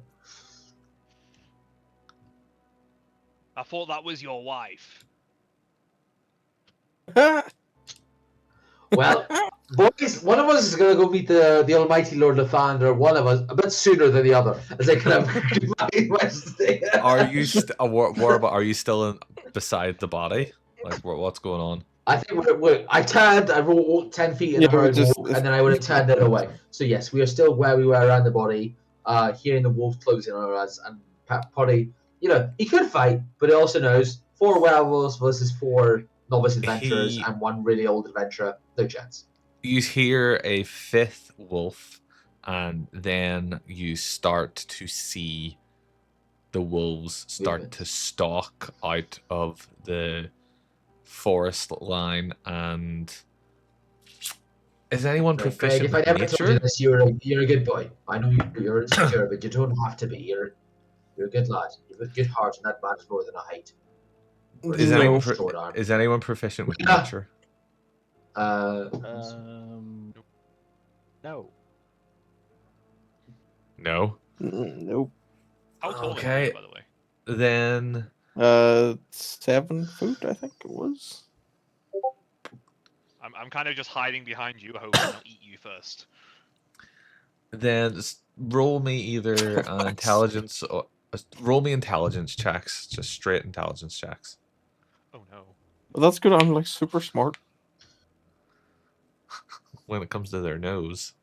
I thought that was your wife. Well, boys, one of us is going to go meet the almighty Lord Lathander, one of us, a bit sooner than the other, as I kind of Wednesday. Are you are you still beside the body? Like, what's going on? I think I walked 10 feet in Yeah, the hard just- walk, and then I would have turned it away. So yes, we are still where we were around the body, hearing the wolf closing on us, and Potty, you know, he could fight, but he also knows 4 werewolves versus 4 novice adventurers He- and 1 really old adventurer, no chance. You hear a 5th wolf, and then you start to see the wolves start Movement. to stalk out of the forest line. And is anyone Right, Greg, proficient if I with never told you nature? this, you're a good boy. I know you're insecure, but you don't have to be. You're a good lad. You've a good heart, and that matters more than a height. Or Is a anyone short arm. is anyone proficient with Yeah. nature? No. No. Nope. How tall Okay. are you, by the way? Then 7 foot, I think it was. I'm kind of just hiding behind you, hoping I'll eat you first. roll me either an intelligence or roll me intelligence checks, just straight intelligence checks. Oh no. Well, that's good. I'm like super smart. When it comes to their nose.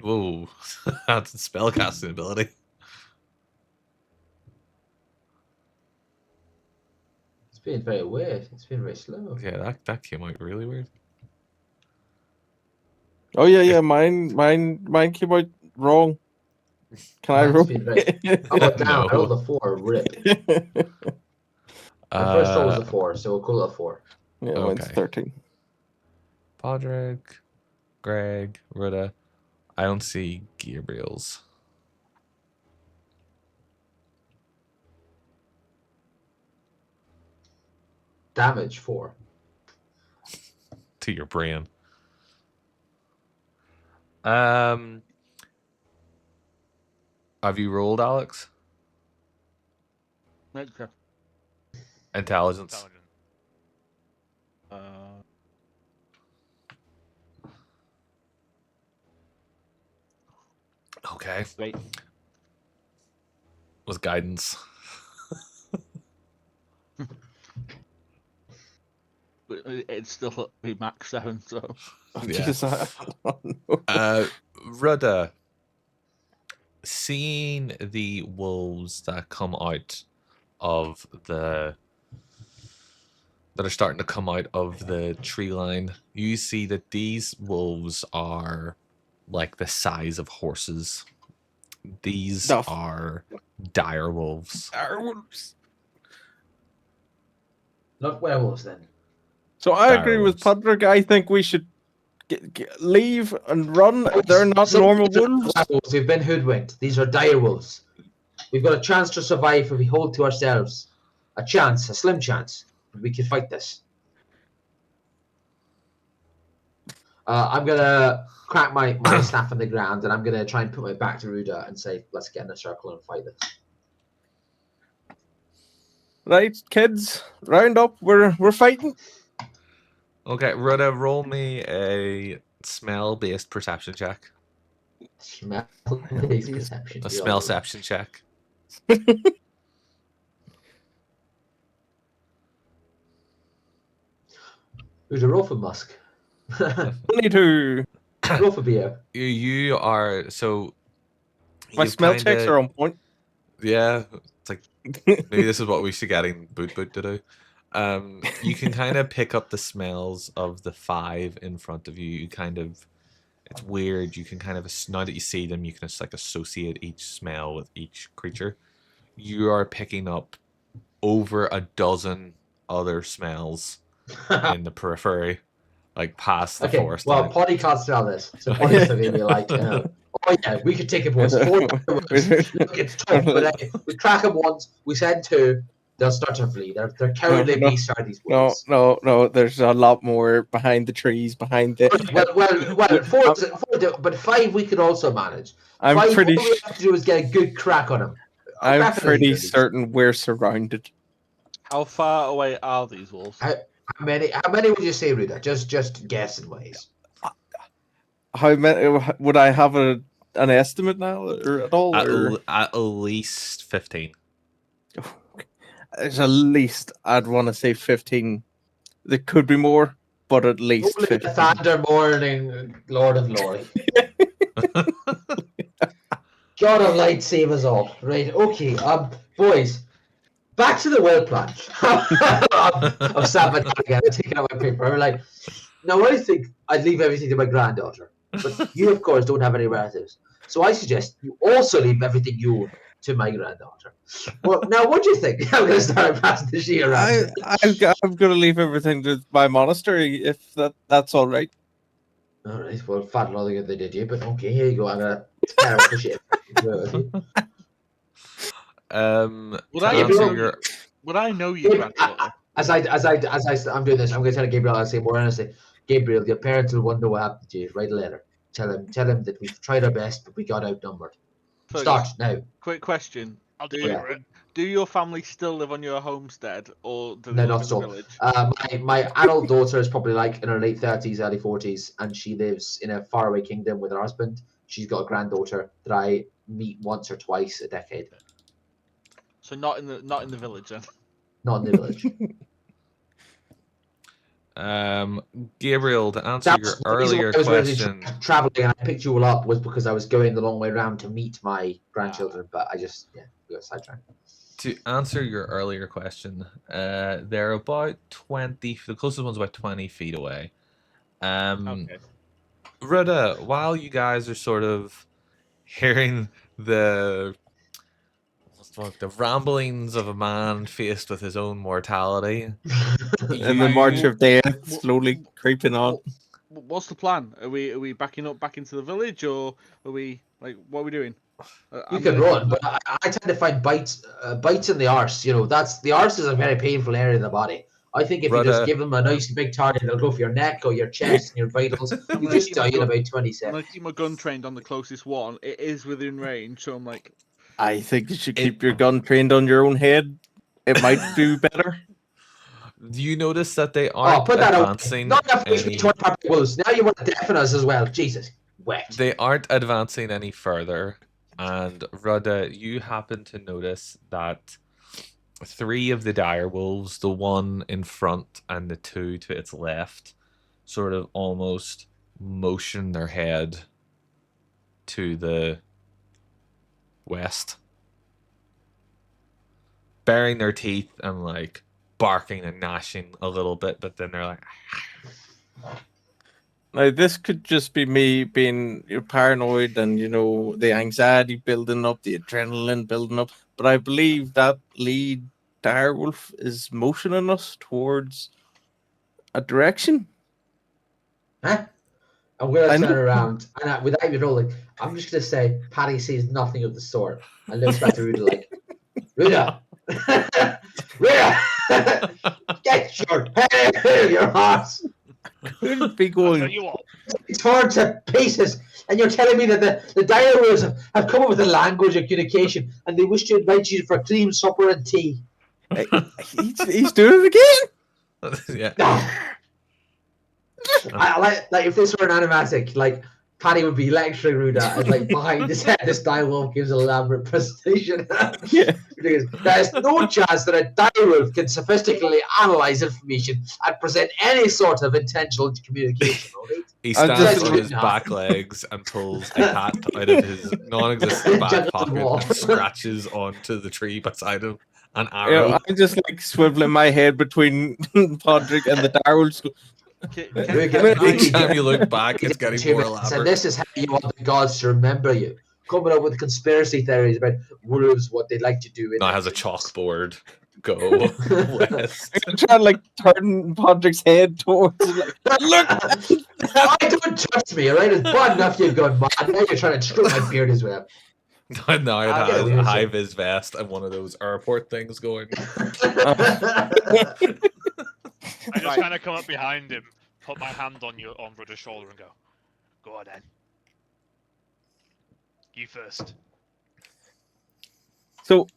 Whoa, that's a spellcasting ability. It's been very weird. It's been very slow. Yeah, that came out really weird. Oh yeah. Mine came out wrong. Can I Mine's roll? been very- Oh, damn, No. I rolled a 4. Rip. My first roll was a 4, so we'll call it a 4. Yeah, mine's Okay. 13. Podrick, Greg, Ruda. I don't see Gabriel's. damage for? To your brain. Have you rolled, Alex? Okay. Intelligence. Intelligent. Okay. Great. With guidance. But it's still be max 7, so. Yeah. Jeez, I don't know. Rudda, seeing the wolves that come out of that are starting to come out of the tree line, you see that these wolves are like the size of horses. These No. are dire wolves. Not werewolves, then. So I agree with Direwolves. Patrick. I think we should leave and run. They're not Some normal of these are wolves. werewolves. We've been hoodwinked. These are dire wolves. We've got a chance to survive if we hold to ourselves. A chance, a slim chance. We can fight this. I'm gonna crack my staff on the ground, and I'm gonna try and put my back to Ruda and say, "Let's get in a circle and fight this." Right, kids, round up. We're fighting. Okay, Rudda, roll me a smell-based perception check. Smell-based perception. A Yeah. smell-ception check. Who's a roll for Musk? Only to Roll for beer. You are so. my you've smell checks kinda- are on point. Yeah, it's like maybe this is what we should getting Boot to do. You can kind of pick up the smells of the 5 in front of you. You kind of, it's weird. You can kind of, now that you see them, you can just like associate each smell with each creature. You are picking up over a dozen other smells in the periphery, like past the Okay, forest well, line. Potty can't smell this, so Potty's going to be like, oh yeah, we could take it once. 4 werewolves. Look, it's tough, but we crack them once, we send 2, they'll start to flee. They're cowardly No, beasts, are these No, wolves. no. There's a lot more behind the trees, behind the. Well, 4, but 5 we could also manage. I'm 5, pretty. all we have to do is get a good crack on them. I'm pretty certain we're surrounded. How far away are these wolves? How many would you say, Ruda? Just guessing ways. How many would I have an estimate now, or at all? Or At least 15. there's at least I'd want to say 15. There could be more, but at least Holy 15. thunder morning, Lord of Glory. God of light, save us all. Right, okay, boys, back to the well plan. I'm sat down again, I'm taking out my paper. I'm like, now I think I'd leave everything to my granddaughter, but you, of course, don't have any relatives. So I suggest you also leave everything you own to my granddaughter. Well, now what do you think? I'm going to start passing the sheet around. I'm going to leave everything to my monastery if that's all right. All right, well, fat lot of they did you, but okay, here you go. I'm going to kind of push it. Would to I answer know your Would I know you, granddaughter? As I'm doing this, I'm going to tell Gabriel. I'll say more honestly, Gabriel, your parents will wonder what happened to you. Write a letter. Tell him that we've tried our best, but we got outnumbered. Fergus, Start now. Quick question: I'll Do deliver it. do your family still live on your homestead, or do No, they not live in so. the village? My adult daughter is probably like in her late 30s, early 40s, and she lives in a faraway kingdom with her husband. She's got a granddaughter that I meet once or twice a decade. So not in the village then. Not in the village. Gabriel, to answer your earlier I was really question. traveling and I picked you all up was because I was going the long way around to meet my grandchildren, but I just we got sidetracked. To answer your earlier question, they're about 20. The closest one's about 20 feet away. Okay. Rudda, while you guys are sort of hearing the ramblings of a man faced with his own mortality, And the march of death slowly creeping on. What's the plan? Are we backing up back into the village, or are we like what are we doing? You can run, but I tend to find bites in the arse. You know, the arse is a very painful area of the body. I think if you just Rudda, give them a nice big target, they'll go for your neck or your chest and your vitals. You just die in about 20 I'm seconds. gonna keep my gun trained on the closest one. It is within range, so I'm like, I think you should keep your gun trained on your own head. It might do better. do you notice that they Oh, aren't put that away. advancing Not enough fish any? with Papa Wolves. Now you want to deafen us as well. Jesus. Wet. They aren't advancing any further. And Rudda, you happen to notice that 3 of the dire wolves, the one in front and the 2 to its left, sort of almost motion their head to the west, baring their teeth and like barking and gnashing a little bit, but then they're like, Now, this could just be me being paranoid and, the anxiety building up, the adrenaline building up. But I believe that lead direwolf is motioning us towards a direction. Huh? I'm going I to turn know. around and without even rolling, I'm just going to say, Paddy sees nothing of the sort and looks back to Ruda like, Ruda! Ruda! Get your head out of your horse! Could be I'll tell going. you what. It's torn to pieces, and you're telling me that the direwolves have come up with a language of communication and they wish to invite you for cream supper and tea. He's doing it again. yeah. No. I like if this were an animatic, like Paddy would be lecturing Ruda, and like behind his head, this direwolf gives an elaborate presentation. Yeah. Because there's no chance that a direwolf can sophisticately analyze information and present any sort of intentional communication. Right? He I'm stands just- on his back legs and pulls a hat out of his non-existent back Juggles the pocket wall. and scratches onto the tree beside him. An arrow. I'm just like swiveling my head between Podrick and the direwolf. Each time you look back, it's getting more And elaborate. this is how you want the gods to remember you. Coming up with conspiracy theories about wolves, what they like to do. Now it has a chalkboard. Go west. I'm trying to like turn Podrick's head towards it, like, look. I don't trust me, alright? It's bad enough you've gone mad. Now you're trying to stroke my beard as well. Now it I'll get has a a weird high vis vest and one of those airport things going. I just kind of come up behind him, put my hand on Rudder's shoulder, and go on then. You first. So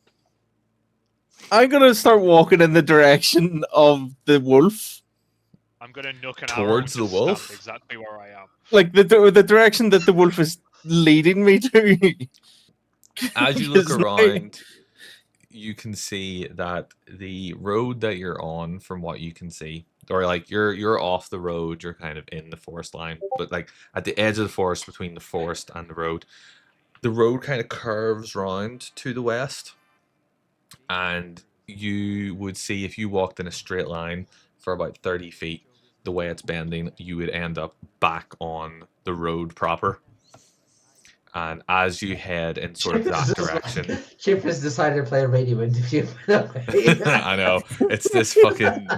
I'm gonna start walking in the direction of the wolf, I'm gonna nook an Towards arrow the and just stand wolf? exactly where I am. like the direction that the wolf is leading me to. As you look Because, like, around, you can see that the road that you're on, from what you can see, or like you're off the road, you're kind of in the forest line, but like at the edge of the forest between the forest and the road kind of curves round to the west, and you would see if you walked in a straight line for about 30 feet, the way it's bending, you would end up back on the road proper. And as you head in sort of that direction, Chip has decided to play a radio interview. I know it's this fucking,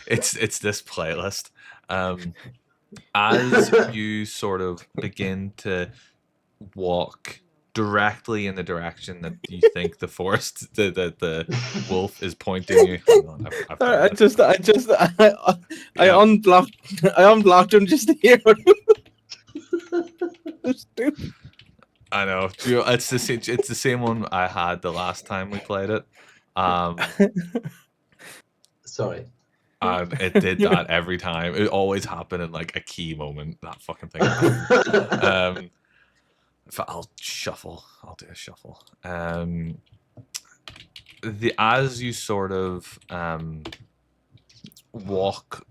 it's this playlist. As you sort of begin to walk directly in the direction that you think the forest, the wolf is pointing you. Hang on, I've I done this. Yeah. unblocked him just to hear what stupid. I know. It's the same one I had the last time we played it. Sorry. And it did that every time. It always happened in like a key moment. That fucking thing happened. I'll shuffle. I'll do a shuffle. As you sort of walk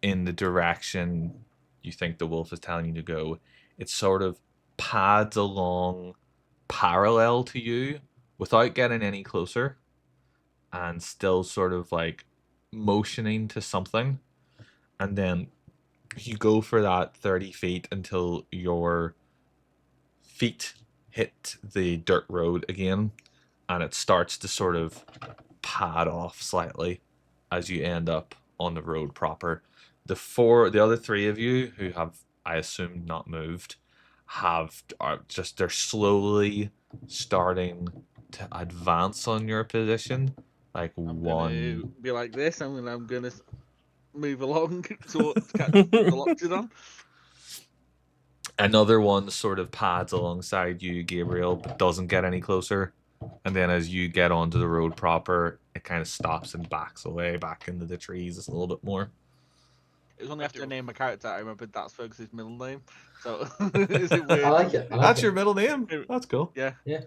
in the direction you think the wolf is telling you to go, it sort of pads along parallel to you without getting any closer, and still sort of like motioning to something. And then you go for that 30 feet until your feet hit the dirt road again, and it starts to sort of pad off slightly as you end up on the road proper. The other 3 of you who have, I assume, not moved, they're slowly starting to advance on your position, like I'm one. gonna be like this. I'm gonna move along to catch the loxodon. Another one sort of pads alongside you, Gabriel, but doesn't get any closer. And then as you get onto the road proper, it kind of stops and backs away back into the trees a little bit more. It was only after I named my character I remembered that's Fergus's middle name. So is it weird? I like it. I like That's it. your middle name. That's cool. Yeah. Do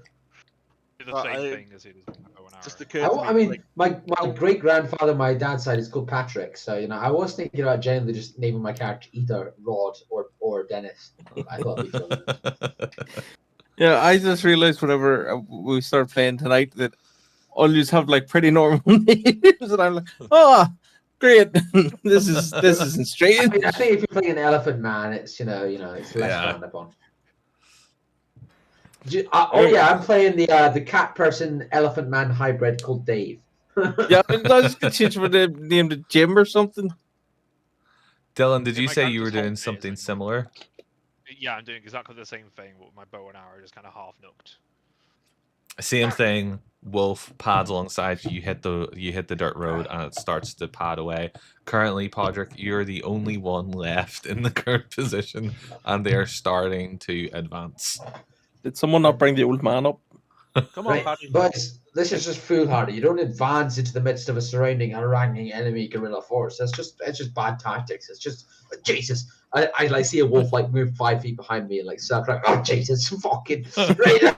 the Well, same I- thing as he does with my bow and arrow. Just occurred to me. I mean, like, my great grandfather, my dad's side is called Patrick. So I was thinking about generally just naming my character either Rod or Dennis. I thought it'd be fun. Yeah, I just realized whenever we start playing tonight that all you have like pretty normal names, and I'm like, oh, great. this isn't I strange. mean, I think if you're playing an Elephant Man, it's it's less Yeah. frowned upon. Oh yeah, I'm playing the cat person Elephant Man hybrid called Dave. Yeah, I mean, I was just gonna change my name to Jim or something. Dylan, did Yeah, you my say you were character's whole doing bit is something like- similar? Yeah, I'm doing exactly the same thing, but with my bow and arrow just kind of half nooked. Same thing. Wolf pads alongside you. You hit the dirt road, and it starts to pad away. Currently, Podrick, you're the only one left in the current position, and they are starting to advance. Did someone not bring the old man up? come on, Right, Paddy. boys, this is just foolhardy. You don't advance into the midst of a surrounding haranguing enemy guerrilla force. It's just bad tactics. It's just Jesus. I like see a wolf like move 5 feet behind me and like start like, oh Jesus, fucking right.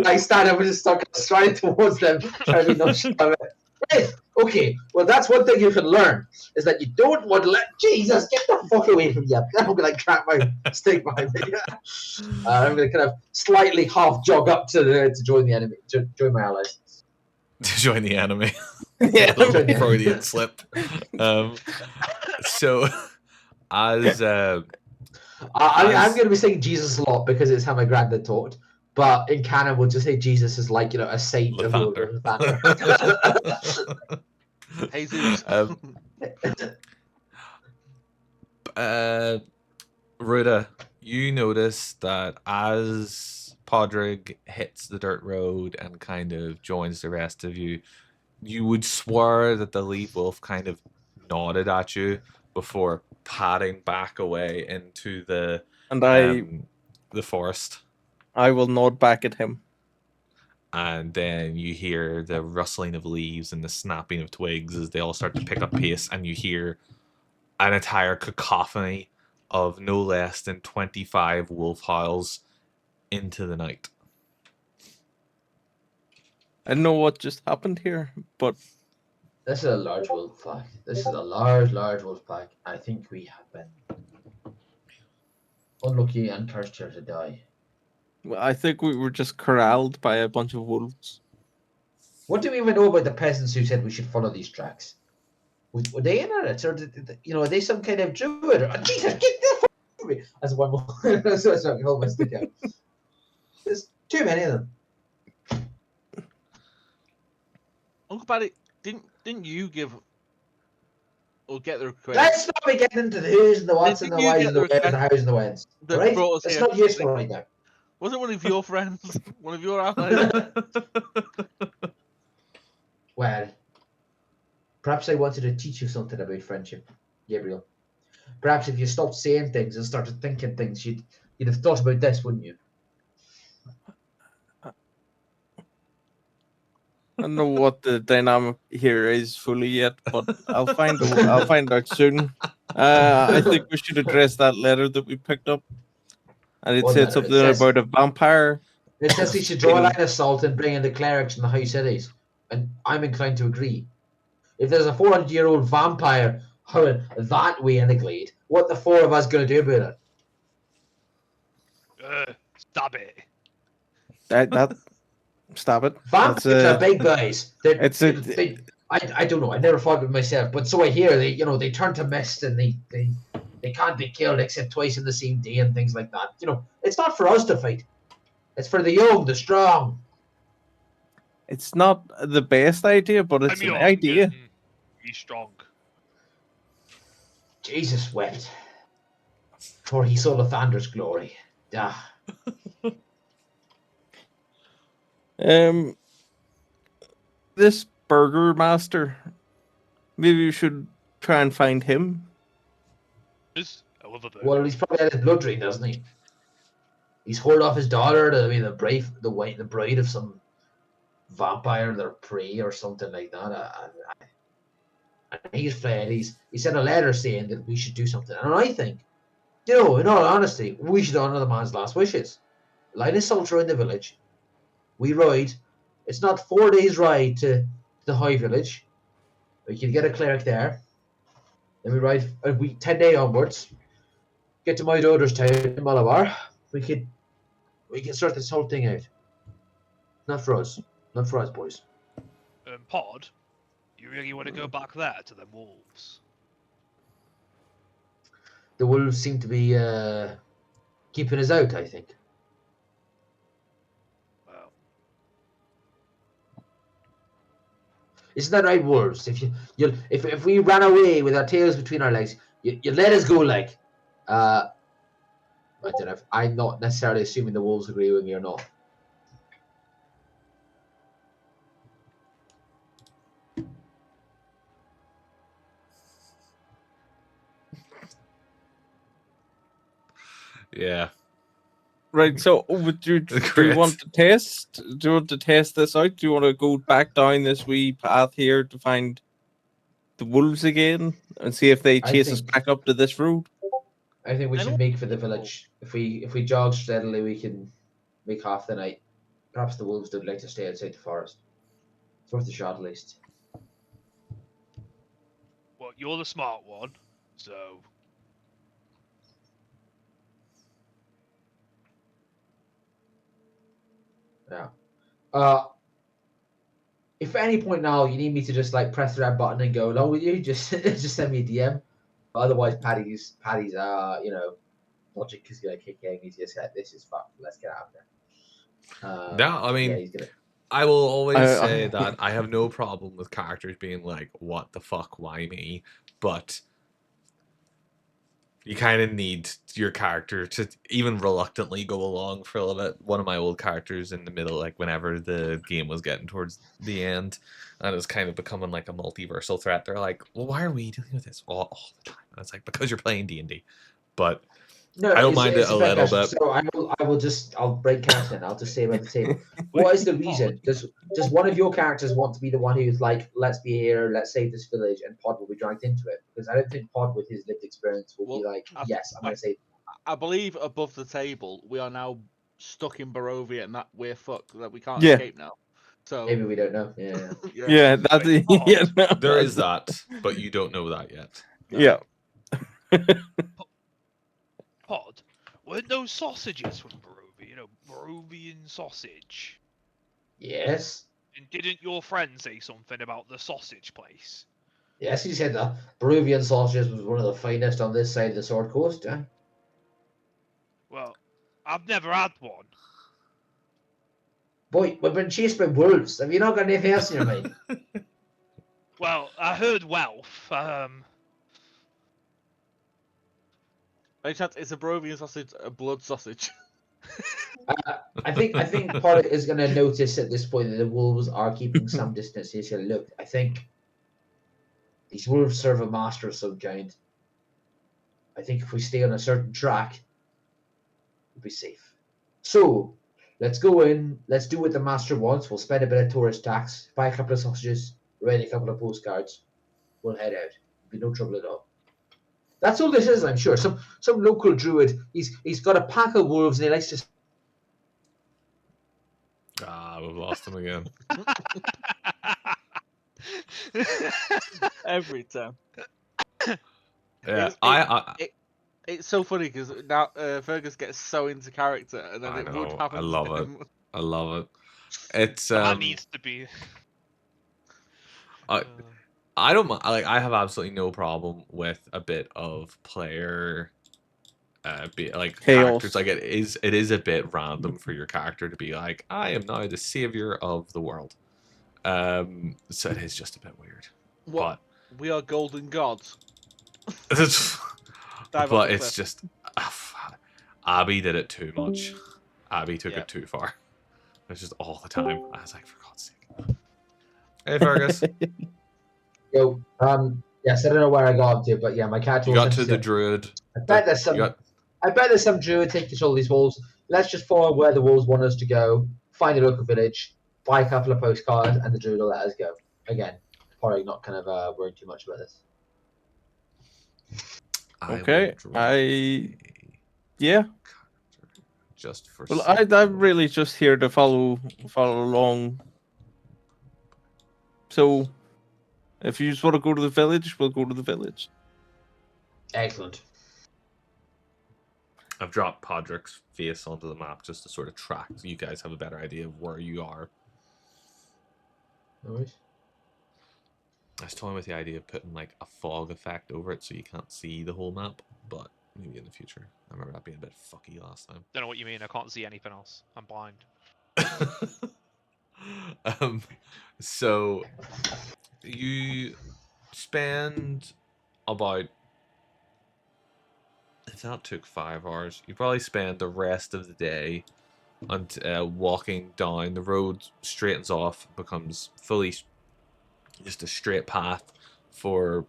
I stand up and just start striding towards them, trying to be nonchalant. Right, okay. Well, that's one thing you can learn is that you don't want to let Jesus get the fuck away from you. I'm gonna like crack my stick behind me. I'm gonna kind of slightly half jog up to join the enemy, to join my allies. To join the enemy. Yeah. A little Join the Freudian enemy. slip. So, as I'm going to be saying Jesus a lot because it's how my granddad taught. But in canon, we'll just say Jesus is like a saint of the order of Lathander. Jesus. Ruda, you notice that as Podrick hits the dirt road and kind of joins the rest of you, you would swear that the lead wolf kind of nodded at you before padding back away into the And the forest. I will nod back at him. And then you hear the rustling of leaves and the snapping of twigs as they all start to pick up pace, and you hear an entire cacophony of no less than 25 wolf howls into the night. I don't know what just happened here, but This is a large wolf pack. This is a large wolf pack. I think we have been unlucky and cursed here to die. I think we were just corralled by a bunch of wolves. What do we even know about the peasants who said we should follow these tracks? Were they in on it, or are they some kind of druid? Or, Jesus, get the fuck from me! As one more. Sorry, hold my stick out. There's too many of them. Uncle Paddy, didn't you give or get the request? Let's not be getting into the who's and the whats and the Didn't you whys get and the the wheres and the hows and the whens. that Right? brought us It's here? not useful right now. Was it one of your friends? One of your allies? Well, perhaps I wanted to teach you something about friendship, Gabriel. Perhaps if you stopped saying things and started thinking things, you'd have thought about this, wouldn't you? I don't know what the dynamic here is fully yet, but I'll find out soon. I think we should address that letter that we picked up, and it What said letter? It something says- about a vampire. It says we should draw a line of salt and bring in the clerics and the high cities, and I'm inclined to agree. If there's a 400-year-old vampire howling that way in the glade, what the four of us gonna do about it? Stop it. That stop it. Vampires That's, are big guys. They're, it's a- they, I don't know. I never fought with myself, but so I hear they turn to mist and they can't be killed except twice in the same day and things like that. It's not for us to fight. It's for the young, the strong. It's not the best idea, but it's I'm an young idea. and Be strong. Jesus wept, for he saw the thunder's glory. Ah. This Burger Master. Maybe we should try and find him. I love a burger. Well, he's probably had his blood drained, hasn't he? He's whored off his daughter to be the bride of some vampire, their prey or something like that. And he's fled. He sent a letter saying that we should do something. And I think, in all honesty, we should honour the man's last wishes. Light a soldier in the village. We ride. It's not 4 days' ride to the high village. We can get a cleric there. Then we ride 10 day onwards. Get to my daughter's town in Malabar. We can sort this whole thing out. Not for us, boys. Pod, you really want to go back there to the wolves? The wolves seem to be keeping us out, I think. Well, Isn't that right, wolves? If we ran away with our tails between our legs, you let us go, like. I don't know. I'm not necessarily assuming the wolves agree with me or not. Yeah. Right, so do you Great. want to test? Do you want to test this out? Do you want to go back down this wee path here to find the wolves again and see if they chase us back up to this road? I think we should make for the village. If we jog steadily, we can make half the night. Perhaps the wolves don't like to stay outside the forest. It's worth a shot, at least. well, you're the smart one, so Yeah. If at any point now you need me to just like press the red button and go along with you, just send me a DM. But otherwise, Paddy's logic is gonna kick in. He's just like, this is fucked. Let's get out of there. No, I mean, yeah, he's gonna. I will always say that I have no problem with characters being like, what the fuck, why me? But you kind of need your character to even reluctantly go along for a little bit. One of my old characters in the middle, like whenever the game was getting towards the end, and it was kind of becoming like a multiversal threat, they're like, well, why are we dealing with this all the time? And it's like, because you're playing D&D. But No, I don't mind it a little bit. So I'll break character and I'll just say about the table. What is the reason? Does one of your characters want to be the one who's like, let's be here, let's save this village, and Pod will be dragged into it? Because I don't think Pod, with his lived experience, will be like, yes, I'm going to save. I believe above the table, we are now stuck in Barovia, and that we're fucked. That we can't Yeah. escape now. So Maybe we don't know. Yeah. Yeah, that's Wait, Pod, yeah, no, There is that, but you don't know that yet. Yeah. Pod, weren't those sausages from Barovia? You know, Barovian sausage. Yes. And didn't your friend say something about the sausage place? Yes, he said that Peruvian sausages was one of the finest on this side of the Sword Coast. Yeah. Well, I've never had one. Boy, we've been chased by wolves. Have you not got anything else in your mind? Well, I heard wealth. By chance, is a Barovian sausage a blood sausage? I think Pod is going to notice at this point that the wolves are keeping some distance. He's going to look. I think these wolves serve a master of some kind. I think if we stay on a certain track, we'll be safe. So let's go in. Let's do what the master wants. We'll spend a bit of tourist tax, buy a couple of sausages, write a couple of postcards. We'll head out. Be no trouble at all. That's all this is, I'm sure. Some local druid. He's got a pack of wolves and he likes to. Ah, we've lost him again. Every time. Yeah, It's so funny because now Fergus gets so into character, and then I it would know, happen. I love to it. him. I love it. It's That needs to be. I don't like. I have absolutely no problem with a bit of player, like Chaos. characters. Like it is a bit random for your character to be like, I am now the savior of the world. So it is just a bit weird. What? We are golden gods. But Dive off but the it's cliff. just Abby did it too much. Abby took Yeah. it too far. It's just all the time. I was like, for God's sake. Hey, Fergus. Yo, yes, I don't know where I got up to, but yeah, my character You was got to the interested. druid. I bet there's You some. got I bet there's some druid taking control of these wolves. Let's just follow where the wolves want us to go. Find a local village, buy a couple of postcards, and the druid will let us go. Again, probably not kind of worrying too much about this. I Okay, will draw yeah. character just for Well, sake I'm of- really just here to follow along. So, if you just want to go to the village, we'll go to the village. Excellent. I've dropped Podrick's face onto the map just to sort of track so you guys have a better idea of where you are. No worries. I was toying with the idea of putting like a fog effect over it so you can't see the whole map, but maybe in the future. I remember that being a bit fucky last time. Don't know what you mean. I can't see anything else. I'm blind. um, so you spend about, if that took 5 hours, you probably spend the rest of the day walking down. The road straightens off, becomes fully just a straight path for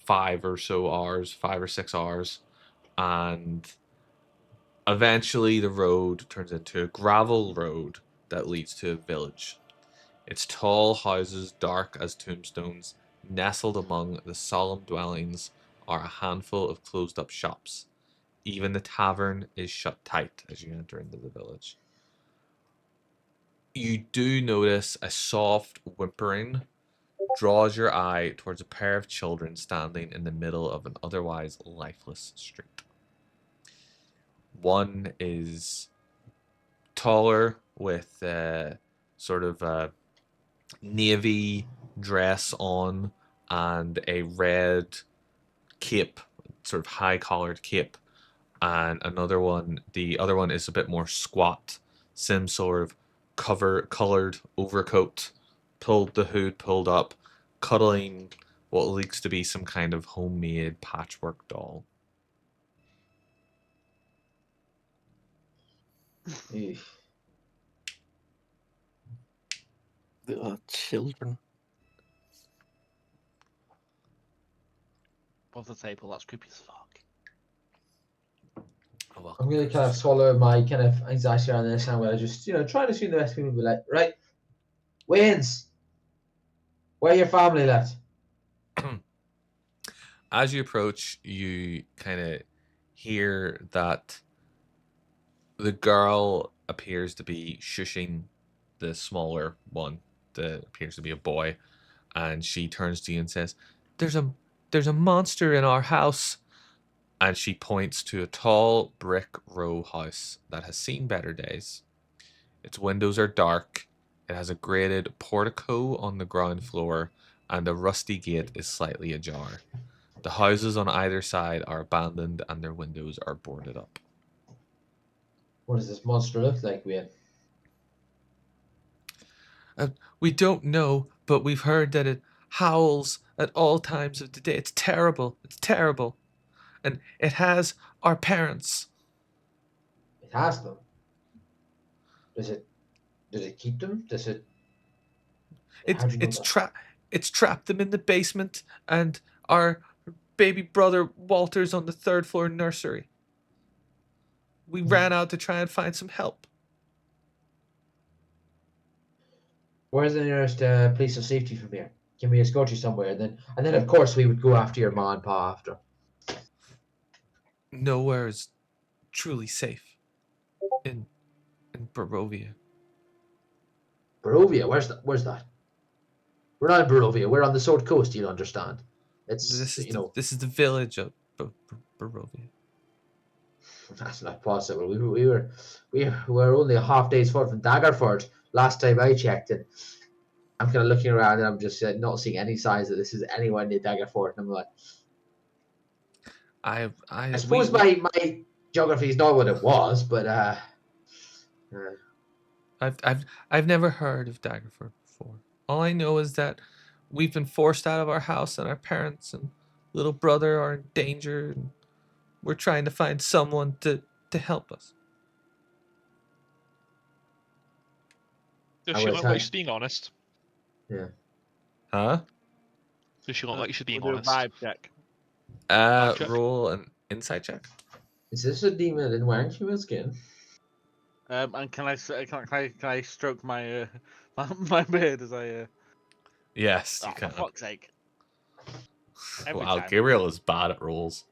5 or 6 hours, and eventually the road turns into a gravel road that leads to a village. Its tall houses, dark as tombstones, nestled among the solemn dwellings, are a handful of closed up shops. Even the tavern is shut tight as you enter into the village. You do notice a soft whimpering draws your eye towards a pair of children standing in the middle of an otherwise lifeless street. One is taller with sort of a navy dress on and a red cape, sort of high collared cape, and the other one is a bit more squat, some sort of colored overcoat, the hood pulled up, cuddling what looks to be some kind of homemade patchwork doll. Eesh. Children. Above the table, that's creepy as fuck. I'm going to kind of swallow my kind of anxiety around this, and I'm going to just, try to assume the best people will be like, right, Wayne's, where your family left? As you approach, you kind of hear that the girl appears to be shushing the smaller one that appears to be a boy, and she turns to you and says, there's a monster in our house. And she points to a tall brick row house that has seen better days. Its windows are dark, it has a grated portico on the ground floor, and the rusty gate is slightly ajar. The houses on either side are abandoned and their windows are boarded up. What does this monster look like, Wayne? We don't know, but we've heard that it howls at all times of the day. It's terrible. It's terrible. And it has our parents. It has them. Does it keep them? Does it? How do you know that? It's trapped them in the basement, and our baby brother Walter's on the 3rd floor nursery. We ran out to try and find some help. Where's the nearest police or safety from here? Can we escort you somewhere? And then of course we would go after your ma and pa after. Nowhere is truly safe in Barovia. Barovia, where's that? We're not in Barovia. We're on the Sword Coast. You'll understand. It's This is the village of Barovia. That's not possible. We were only a half day's far from Daggerford last time I checked it. I'm kind of looking around and I'm just not seeing any signs that this is anywhere near Daggerford. And I'm like, I suppose my geography is not what it was, but I've never heard of Daggerford before. All I know is that we've been forced out of our house, and our parents and little brother are in danger, and we're trying to find someone to help us. Does I she was look like like- she's being honest? yeah. Huh? Does she look like she's being We'll do a honest? vibe check. check. Roll an insight check. Is this a demon in wearing human skin? And can I stroke my my beard as I? Yes, you Oh, for can. fuck's sake! Every Wow, time. Gabriel is bad at rolls.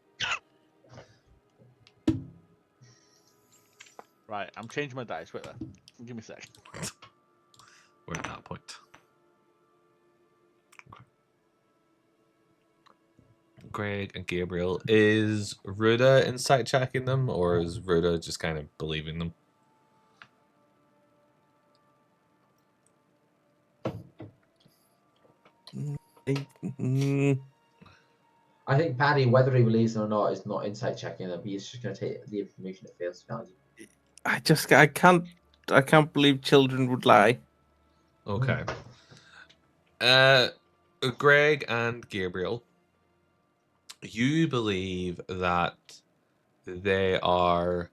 Right, I'm changing my dice. Wait there. Give me a sec. We're at that point. Okay. Greg and Gabriel. Is Ruda insight checking them, or is Ruda just kind of believing them? Mm, I think Paddy, whether he believes them or not, is not insight checking them. He's just going to take the information at face value. I can't believe children would lie. Okay. Greg and Gabriel, you believe that they are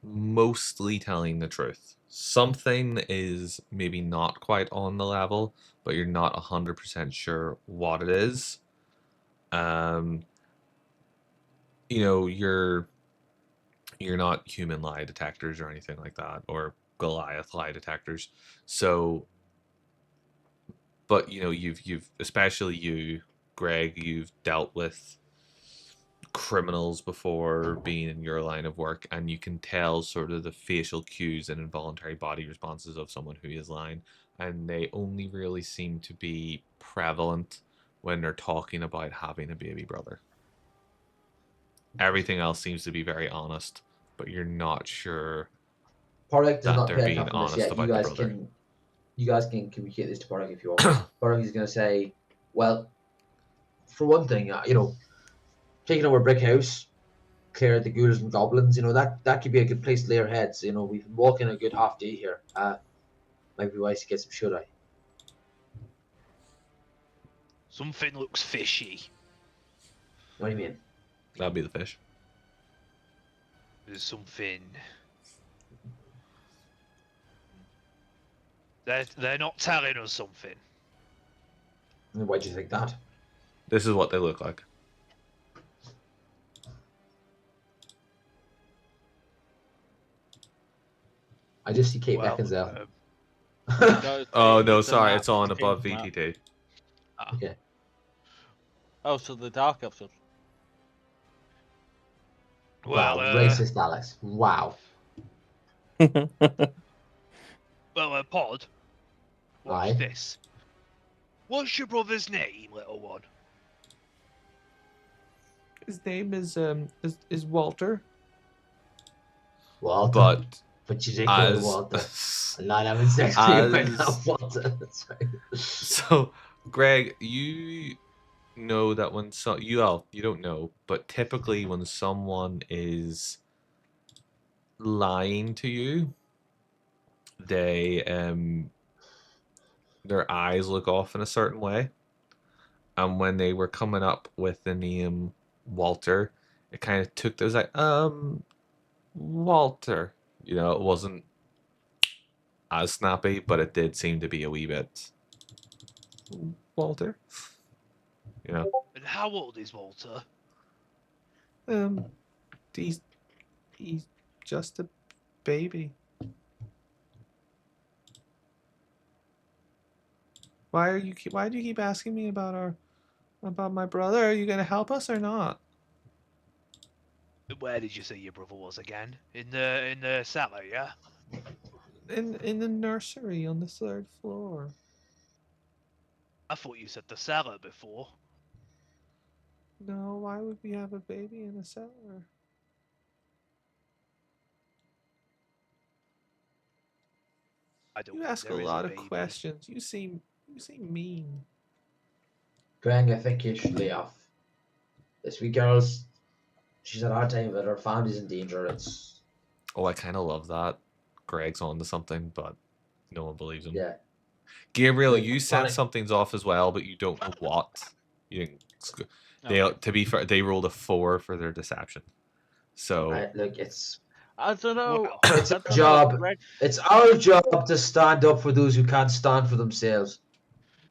mostly telling the truth. Something is maybe not quite on the level, but you're not 100% sure what it is. You're not human lie detectors or anything like that, or Goliath lie detectors. So, but you've especially you, Greg, you've dealt with criminals before being in your line of work, and you can tell sort of the facial cues and involuntary body responses of someone who is lying, and they only really seem to be prevalent when they're talking about having a baby brother. Everything else seems to be very honest, but you're not sure Porrick does that not they're pay being enough on this honest yet. about the brother. You guys can communicate this to Porrick if you want. Porrick is going to say, well, for one thing, taking over Brick House, clear the ghouls and goblins, that could be a good place to lay our heads. We've been walking a good half day here. Might be wise to get some shut eye. Something looks fishy. What do you mean? That'd be the fish. There's something. They're not telling us something. Why do you think that? This is what they look like. I just see Kate Beckinsale. Oh no, It's a sorry, map, it's on a above changed map. VTT. Okay. Oh, so the dark episode. Well, Wow, racist Alex. Wow. Pod. Watch Aye. this. What's your brother's name, little one? His name is Walter. Walter. But you did call him as Walter. I'm not having sex with you right now, as Walter. That's right. so, Greg, you know that when you don't know, but typically when someone is lying to you, they their eyes look off in a certain way, and when they were coming up with the name Walter, it kind of took those like Walter. It wasn't as snappy, but it did seem to be a wee bit Walter. And how old is Walter? He's just a baby. Why do you keep asking me about my brother? Are you gonna help us or not? Where did you say your brother was again? In the cellar, yeah? In the nursery on the 3rd floor. I thought you said the cellar before. No, why would we have a baby in a cellar? I don't You think ask a there is lot of baby. questions. You seem mean. Greg, I think you should lay off. This wee girl's, she's had a hard time, but her family's in danger. Oh, I kind of love that. Greg's onto something, but no one believes him. Yeah. Gabriel, Like, you sense funny. something's off as well, but you don't know what. You didn't. Okay. To be fair, they rolled a 4 for their deception. So It's I don't know. Wow. It's I a don't know, job. Greg. It's our job to stand up for those who can't stand for themselves.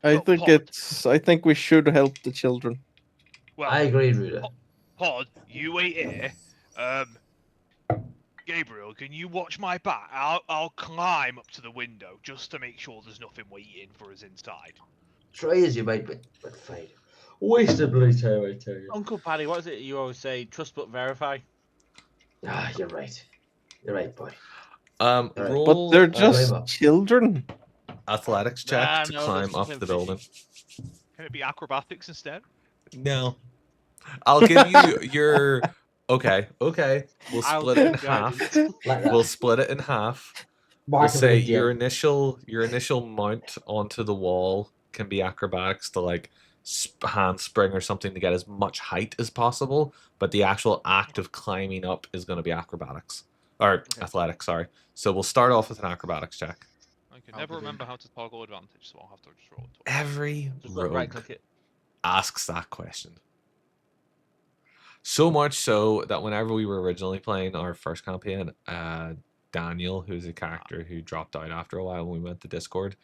I Look, think Pod. I think we should help the children. Well, I agree, Ruda. Pod, you wait here. Gabriel, can you watch my back? I'll climb up to the window just to make sure there's nothing waiting for us inside. Try as you might, but fail. Waste of bloody time, I tell you. Uncle Paddy, what is it you always say? Trust but verify. Ah, you're right. You're right, boy. But Roll they're blame just them. children. athletics check Nah, to no, climb there's up something the building. Can it be acrobatics instead? No. I'll give you your. Okay. We'll I'll split it in take half. guidance. Like that. We'll split it in half. We'll Mark him say as a your DM. initial mount onto the wall can be acrobatics to like handspring or something to get as much height as possible, but the actual act of climbing up is going to be acrobatics or athletics. Sorry. So we'll start off with an acrobatics check. I can I'll never give him- remember how to toggle advantage, so I'll have to just roll it twice. Every Just rogue right click it. asks that question. So much so that whenever we were originally playing our first campaign, Daniel, who's a character who dropped out after a while when we went to Discord,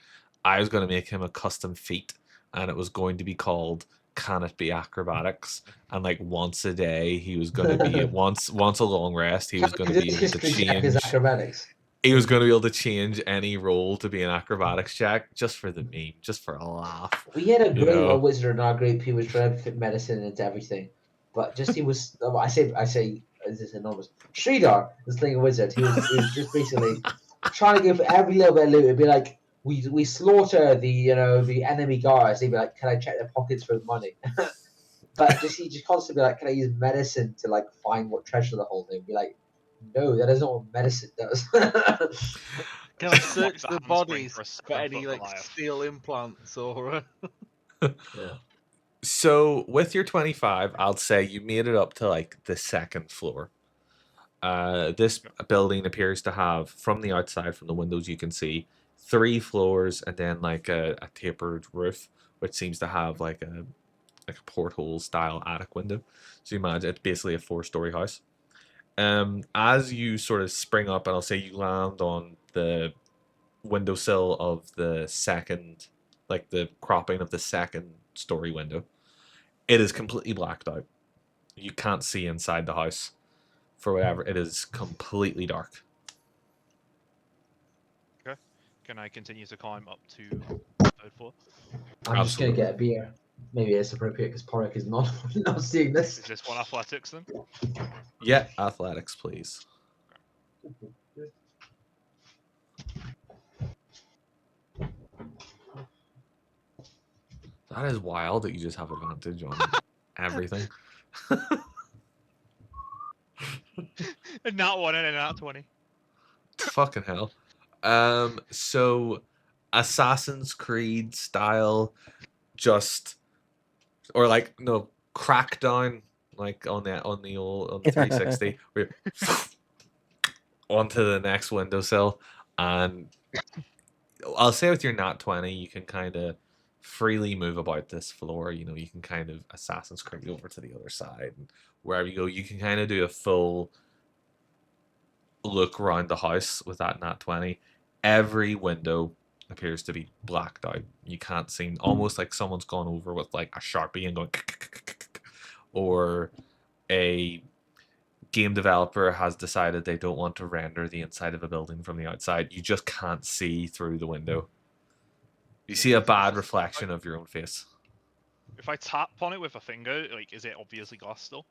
I was going to make him a custom feat, and it was going to be called "Can It Be Acrobatics?" And like once a day, he was going to be once a long rest. He was going to be able to History check is change. acrobatics. He was going to be able to change any roll to be an acrobatics check just for the meme, just for a laugh. We had a You great know. wizard in our group who was trying to fit medicine into everything, but just he was. I say, this is enormous. Sridhar, this thing a wizard, he was just basically trying to go for every little bit of loot. It'd be like we slaughter the the enemy guards. They'd be like, "Can I check their pockets for money?" But he just constantly be like, "Can I use medicine to like find what treasure they're holding?" Be like, "No, that is not what medicine does." Can I Like search the the handspring bodies for a for any 7-foot like Goliath. steel implants or? Yeah. So with your 25, I'll say you made it up to like the second floor. This building appears to have, from the outside, from the windows you can see, 3 floors and then like a tapered roof, which seems to have like a porthole style attic window. So you imagine it's basically a 4-story house. As you sort of spring up, and I'll say you land on the windowsill of the second, like the cropping of the second story window, it is completely blacked out. You can't see inside the house for whatever. It is completely dark. Can I continue to climb up to third floor? I'm just gonna Absolutely. get a beer. Maybe it's appropriate because Porrick is not not seeing this. Is this one athletics then? Yeah, athletics, please. That is wild that you just have advantage on everything. A nat 1 and a nat 20. Fucking hell. So Assassin's Creed style, just or like no Crackdown, like on the 360, where onto the next windowsill, and I'll say with your nat 20, you can kind of freely move about this floor. You know, you can kind of Assassin's Creed over to the other side, and wherever you go, you can kind of do a full look around the house with that nat 20. Every window appears to be blacked out. You can't see, almost like someone's gone over with like a Sharpie and going, or a game developer has decided they don't want to render the inside of a building from the outside. You just can't see through the window. You see a bad reflection of your own face. If I tap on it with a finger, like, is it obviously glass still?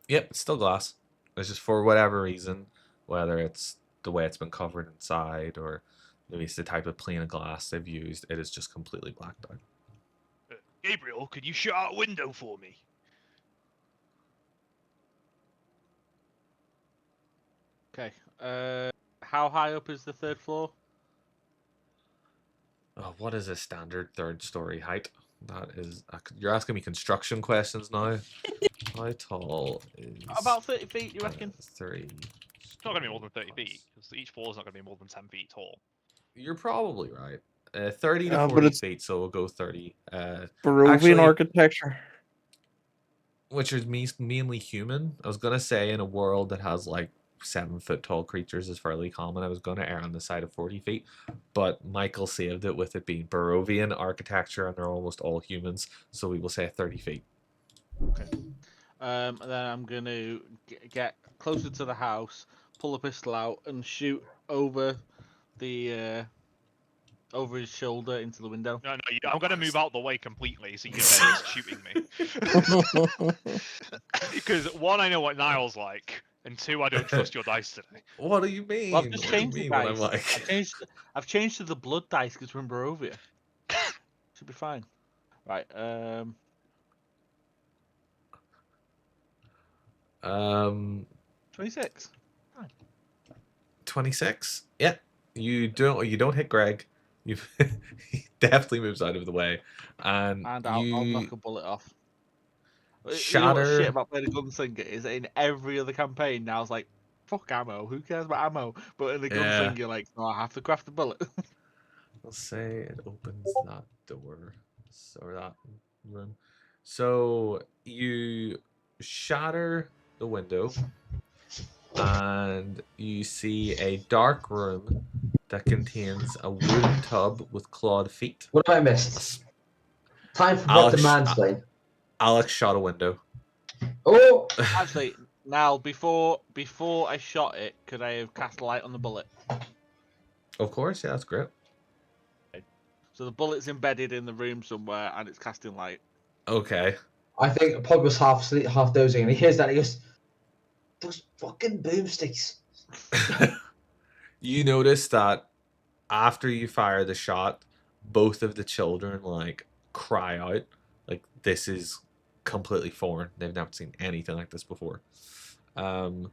Yep, it's still glass. It's just for whatever reason, whether it's the way it's been covered inside or maybe it's the type of plane of glass they've used, it is just completely blacked out. Gabriel, can you shut out a window for me? Okay. How high up is the third floor? Oh, what is a standard 3rd-story height? That is, you're asking me construction questions now. How tall is About 30 feet, you reckon? 3? It's not going to be more than 30 feet, because each floor is not going to be more than 10 feet tall. You're probably right. 30 to But 40 it's feet, so we'll go 30. Barovian Actually- architecture. Which is mainly human. I was gonna say in a world that has like 7-foot tall creatures is fairly common. I was going to err on the side of 40 feet, but Michael saved it with it being Barovian architecture, and they're almost all humans, so we will say 30 feet. And then I'm going to get closer to the house, pull a pistol out, and shoot over the over his shoulder into the window. No, I'm going to move out the way completely so you don't risk shooting me. Because one, I know what Niall's like, and two, I don't trust your dice today. What do you mean? Well, I've just What do you changed the mean what I'm dice. like? I've changed to the blood dice because we're in Barovia. Should be fine. Right. 26. 26. Yeah, you don't hit Greg. He definitely moves out of the way, and I'll knock a bullet off. You know what's shatter. shit about playing a gunslinger is that in every other campaign now it's like, fuck ammo. Who cares about ammo? But in the Yeah. gunslinger, like, no, I have to craft a bullet. Let's say it opens that door, or that room. So you shatter the window, and you see a dark room that contains a wooden tub with clawed feet. What have I missed? Time for what the mansplain. Alex shot a window. Oh, Actually, now before I shot it, could I have cast light on the bullet? Of course, yeah, that's great. So the bullet's embedded in the room somewhere, and it's casting light. Okay. I think Pug was half asleep, half dozing, and he hears that. And he goes, "Those fucking boomsticks." You notice that after you fire the shot, both of the children like cry out, like this is completely foreign. They've never seen anything like this before. You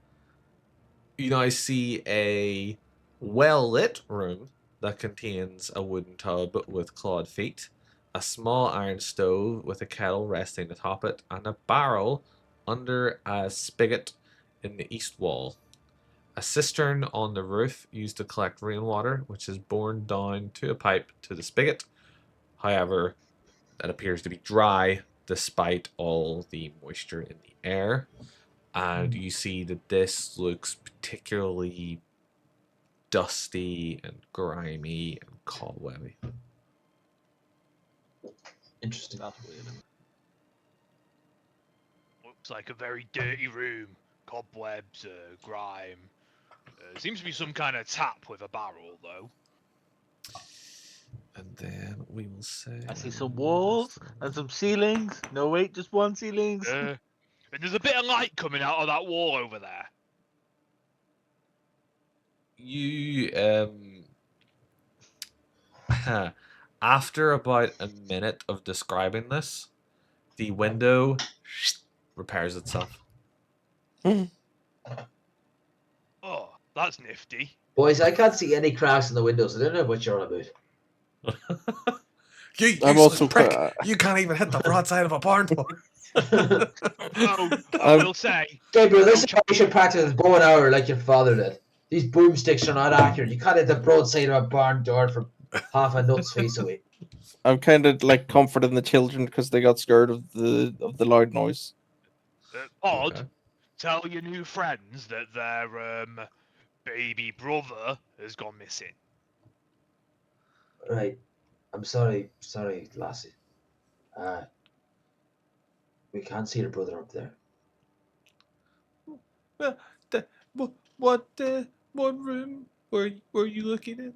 now see a well-lit room that contains a wooden tub with clawed feet, a small iron stove with a kettle resting atop it, and a barrel under a spigot in the east wall. A cistern on the roof used to collect rainwater, which is borne down to a pipe to the spigot. However, that appears to be dry despite all the moisture in the air. And you see that this looks particularly dusty and grimy and cobwebby. Interesting. That's weird. Looks like a very dirty room. Cobwebs, grime. Seems to be some kind of tap with a barrel, though. And then we will say... I see some walls and some ceilings. No, wait, just one ceilings. And there's a bit of light coming out of that wall over there. You, after about a minute of describing this, the window repairs itself. Oh, that's nifty. Boys, I can't see any cracks in the windows. I don't know what you're on about. You I'm useless also prick! You can't even hit the broadside of a barn door. Oh, I will say. Gabriel, this is how you should practice with bow and arrow like your father did. These boomsticks are not accurate. You can't hit the broadside of a barn door from half a nut's face away. I'm kind of like comforting the children because they got scared of the loud noise. Odd. Okay. Tell your new friends that their baby brother has gone missing. Right. I'm sorry, lassie. We can't see your brother up there. What room were you looking in?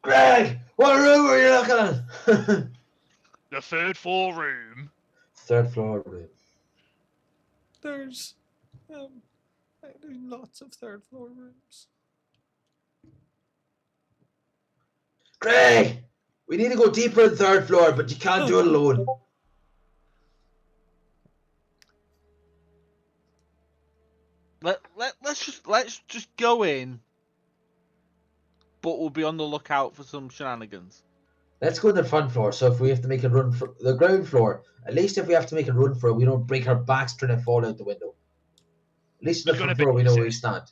Greg, what room were you looking at? The third floor room. Third floor room. There's lots of third floor rooms. Greg, we need to go deeper in third floor, but you can't do it alone. Let's just go in, but we'll be on the lookout for some shenanigans. Let's go to the front floor. So if we have to make a run for the ground floor, at least if we have to make a run for it, we don't break our backs trying to fall out the window. At least in the You're front gonna floor, we know where we babysit. stand.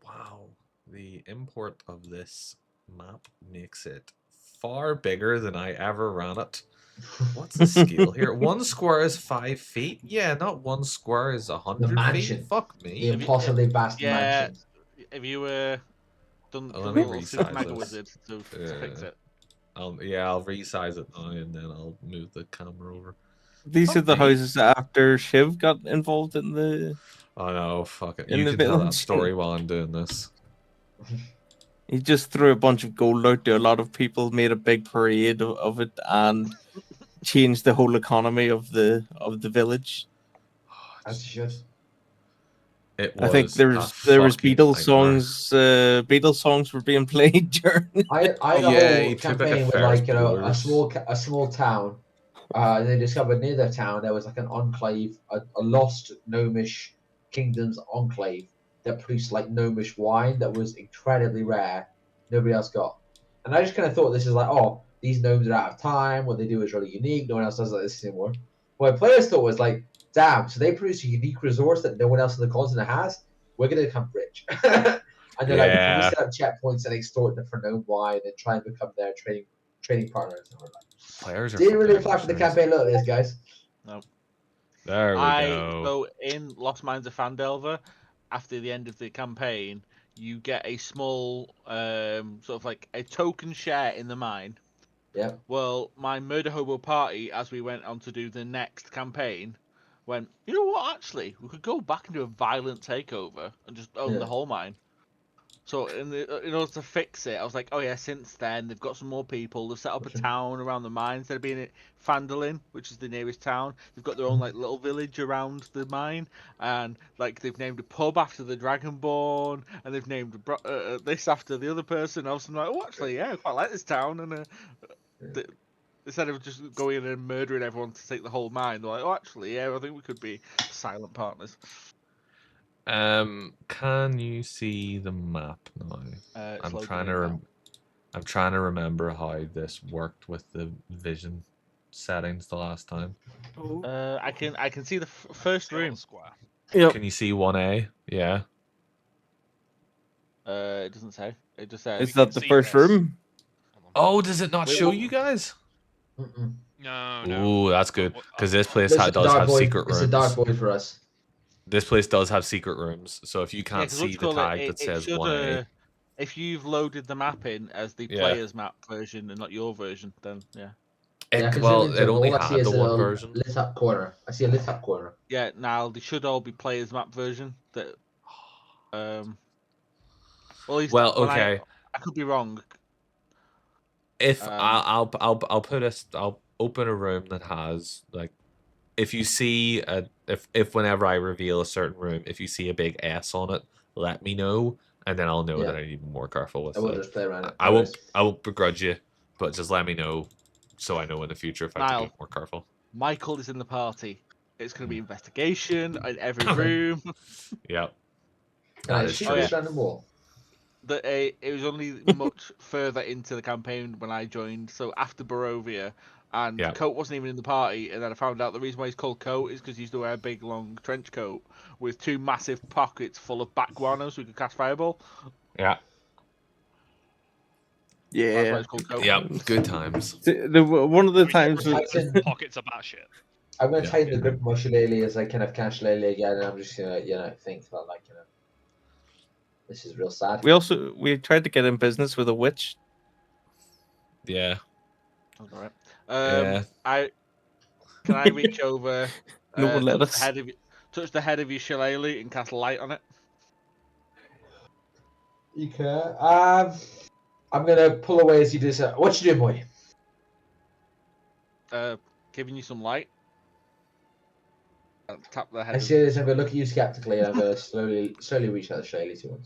Wow, the import of this map makes it far bigger than I ever ran it. What's the scale here? 1 square is 5 feet. Yeah, not 1 square is The 100 mansion. feet. Fuck The me. Have you- impossibly vast yeah, mansion. have you done Oh, a let me little super resize mega this. wizard to fix Yeah. it? I'll resize it now and then I'll move the camera over. These are Fuck the me. houses after Shiv got involved in the Oh no, fuck it. in You the can tell that village. story while I'm doing this. He just threw a bunch of gold out to a lot of people, made a big parade of it, and changed the whole economy of the village. As you should. It I think was there a was fucking Beatles nightmare. songs. Beatles songs were being played during. I had a Yeah, whole he took like a campaign with Ferris like a Bueller's. a small town. And they discovered near the town there was like an enclave, a lost gnomish kingdom's enclave that produced like gnomish wine that was incredibly rare. Nobody else got. And I just kind of thought this is like, oh, these gnomes are out of time. What they do is really unique. No one else does like this anymore. What players thought was like, damn, so they produce a unique resource that no one else on the continent has. We're gonna become rich. And they're like, can we Yeah. set up checkpoints and extort them for gnome wine and try and become their trading partners? And we're like, Players are didn't really fucking apply for the mercenaries. campaign. Look at this, guys. No. There we go. So in Lost Mines of Fandelver, after the end of the campaign, you get a small sort of like a token share in the mine. Yeah. Well, my murder hobo party, as we went on to do the next campaign, went, you know what? Actually, we could go back and do a violent takeover and just own the Yeah. whole mine. So in order to fix it, I was like, oh yeah, since then they've got some more people. They've set up a town around the mine instead of being at Fandolin, which is the nearest town. They've got their own like little village around the mine, and like they've named a pub after the Dragonborn, and they've named this after the other person. I was like, oh, actually, yeah, I quite like this town. And instead of just going in and murdering everyone to take the whole mine, they're like, oh, actually, yeah, I think we could be silent partners. Can you see the map now? It's I'm loading trying in to now. I'm trying to remember how this worked with the vision settings the last time. I can see the first Scale room. square. Yep. Can you see 1A? Yeah. It doesn't say. It just says. Is that the see first this. room? Oh, does it not Wait, show what? you guys? Mm-mm. No, no. Ooh, that's good. Because this place This is a does dark have void. secret It's a dark rooms. void for us. This place does have secret rooms. So if you Yeah, can't because what see you the call tag it, that it says should. 1A, If you've loaded the map in as the Yeah. player's map version and not your version, then yeah. Yeah, I can zoom well, into it it. only All I see had is the a one little version. lit up corner. I see a lit up corner. Yeah, now they should all be player's map version. That well, at least Well, when okay. I could be wrong. If Um, I'll put I'll open a room that has like, if you see if whenever I reveal a certain room, if you see a big S on it, let me know, and then I'll know Yeah. that I need to be more careful with I will it. just play around it. I won't begrudge you, but just let me know so I know in the future if I have to Niall. be more careful. Michael is in the party. It's going to be investigation in every room. Yep. Can I That is shoot true. this random wall? It was only much further into the campaign when I joined. So after Barovia, and Yeah. Coat wasn't even in the party, and then I found out the reason why he's called Coat is because he used to wear a big long trench coat with two massive pockets full of back guano, so he could cast fireball. Yeah. That's why Yeah. it's called Coat. Yep. Good times. One of the We times. get Titan- pockets of that shit. I'm going to Yeah. tighten the grip of my shillelagh as I kind of catch shillelagh again, and I'm just going to, think that, like, this is real sad. We tried to get in business with a witch. Yeah. All right. Yeah. Can I reach over, No one let us. touch the head of your shillelagh and cast light on it? You can. I'm going to pull away as you do so. What you doing, boy? Giving you some light. Tap the head. I see this. I'm going to look at you skeptically, and I'm going to slowly reach out the shillelagh to you.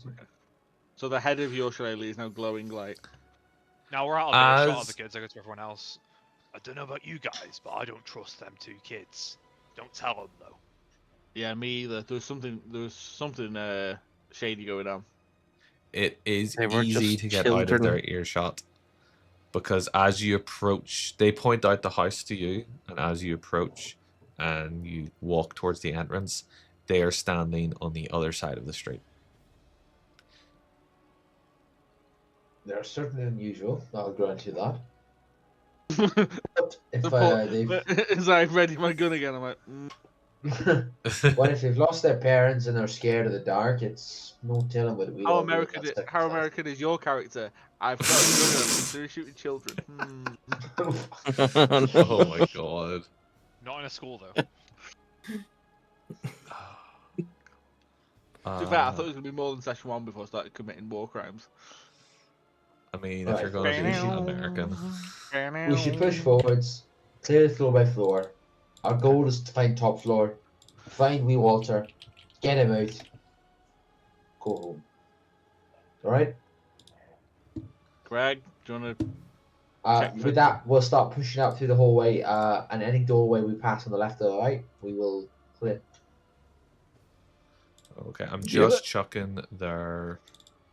So the head of your shillelagh is now glowing light. Now we're out of earshot of As- the kids. I go to everyone else. I don't know about you guys, but I don't trust them two kids. Don't tell them though. Yeah, me either. There was something shady going on. It is They were easy just to get out of children. their earshot because as you approach, they point out the house to you, and as you approach and you walk towards the entrance, they are standing on the other side of the street. They're certainly unusual. I'll grant you that. What if As I ready my gun again, I'm like, what if they've lost their parents and they're scared of the dark? It's no telling what we how all do in American? that How circumstance. American is your character? I've got a gun and I'm considering shooting children. Oh my god. Not in a school though. To be fair, I thought it was gonna be more than session 1 before I started committing war crimes. I mean, if Right, you're gonna be we should- American, We should push forwards, clear the floor by floor. Our goal is to find top floor, find wee Walter, get him out, go home. Alright? Greg, do you want to? Check With for- that, we'll start pushing up through the hallway, and any doorway we pass on the left or the right, we will clear. okay, I'm Yeah, just chucking their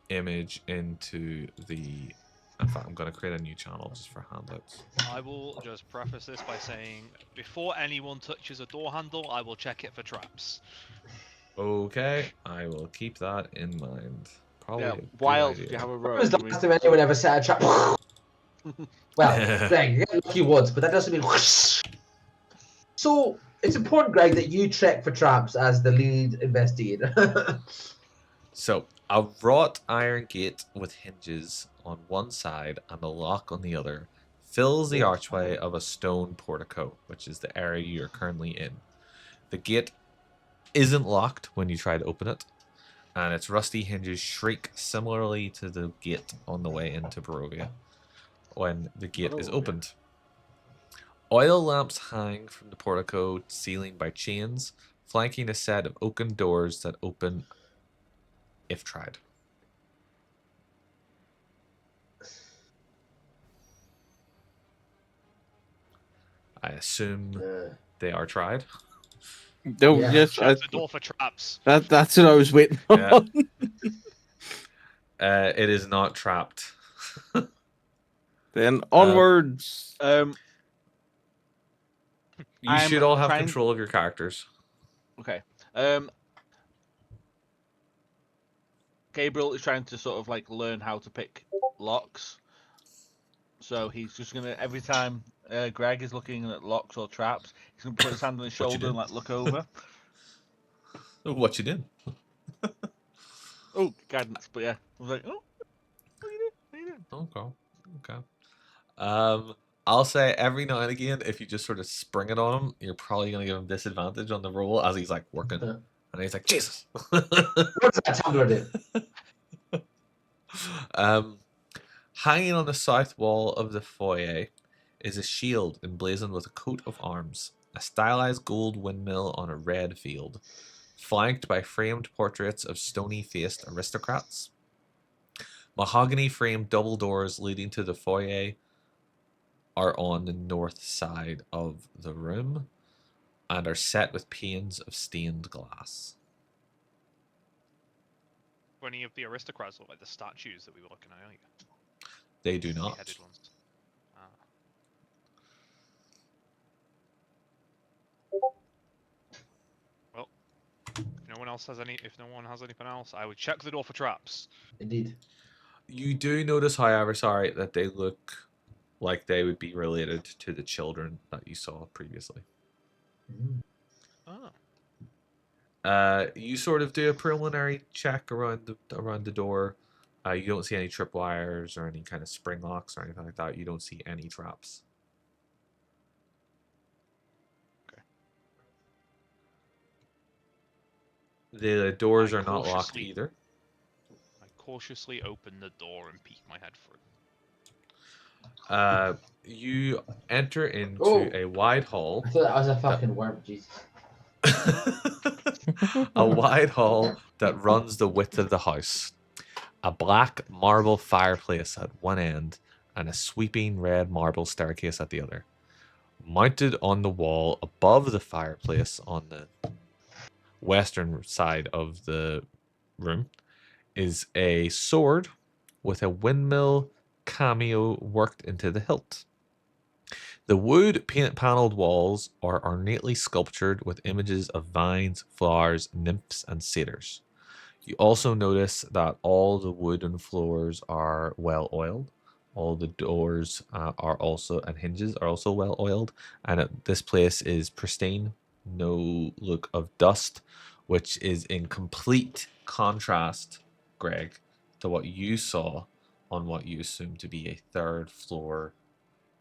image into the. In fact, I'm gonna create a new channel just for handouts. I will just preface this by saying, before anyone touches a door handle, I will check it for traps. Okay, I will keep that in mind. Probably. Yeah. a good Why else idea. do you have a When was road? the last time anyone ever set a trap? Well, Greg, you get lucky once, but that doesn't mean. So it's important, Greg, that you check for traps as the lead investigator. So, a wrought iron gate with hinges on one side and a lock on the other fills the archway of a stone portico, which is the area you're currently in. The gate isn't locked when you try to open it, and its rusty hinges shriek similarly to the gate on the way into Barovia when the gate is opened. Oil lamps hang from the portico ceiling by chains, flanking a set of oaken doors that open if tried. I assume they are tried. No, Yeah. yes, Check the door for traps. that's what I was waiting Yeah. on. It is not trapped. Then onwards. You I'm should all have trying- control of your characters. Okay. Gabriel is trying to sort of like learn how to pick locks. So he's just gonna every time Greg is looking at locks or traps, he's gonna put his hand on his What you shoulder and did. like look over. What you did? Oh, guidance! But yeah, I was like, oh, what are you doing? What are you doing? Okay. I'll say every now and again, if you just sort of spring it on him, you're probably gonna give him disadvantage on the roll as he's like working, Yeah. and he's like, Jesus. What does that tumbler do? Hanging on the south wall of the foyer is a shield emblazoned with a coat of arms, a stylized gold windmill on a red field, flanked by framed portraits of stony-faced aristocrats. Mahogany-framed double doors leading to the foyer are on the north side of the room and are set with panes of stained glass. Do any of the aristocrats look like the statues that we were looking at earlier? They do not. Beheaded ones. Ah. Well, if no one has anything else, I would check the door for traps. Indeed. You do notice, however, sorry, that they look like they would be related to the children that you saw previously. Oh. You sort of do a preliminary check around the door. You don't see any tripwires or any kind of spring locks or anything like that. You don't see any traps. Okay. The doors I are not locked cautiously- either. I cautiously open the door and peek my head through. You enter into Oh. a wide hall. I thought that was a fucking worm, Jesus. A wide hall that runs the width of the house. A black marble fireplace at one end and a sweeping red marble staircase at the other. Mounted on the wall above the fireplace on the western side of the room is a sword with a windmill cameo worked into the hilt. The wood paint-paneled walls are ornately sculptured with images of vines, flowers, nymphs, and satyrs. You also notice that all the wooden floors are well oiled, All the doors are also and hinges are also well oiled, and this place is pristine. No look of dust, which is in complete contrast, Greg, to what you saw on what you assumed to be a third floor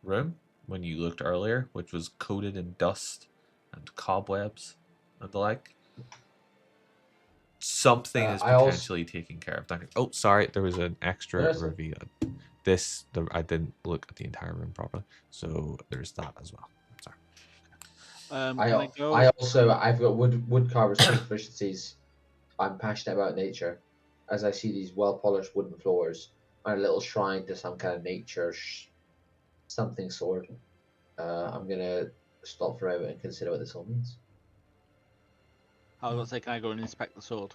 room when you looked earlier, which was coated in dust and cobwebs and the like. Something is I also potentially taking care of that. Oh, sorry, there was an extra There's- reveal. I didn't look at the entire room properly, so there's that as well. Sorry. Can I go? I've got wood carver's proficiencies. I'm passionate about nature. As I see these well polished wooden floors and a little shrine to some kind of nature something sword, I'm gonna stop for a moment and consider what this all means. I was going to say, can I go and inspect the sword?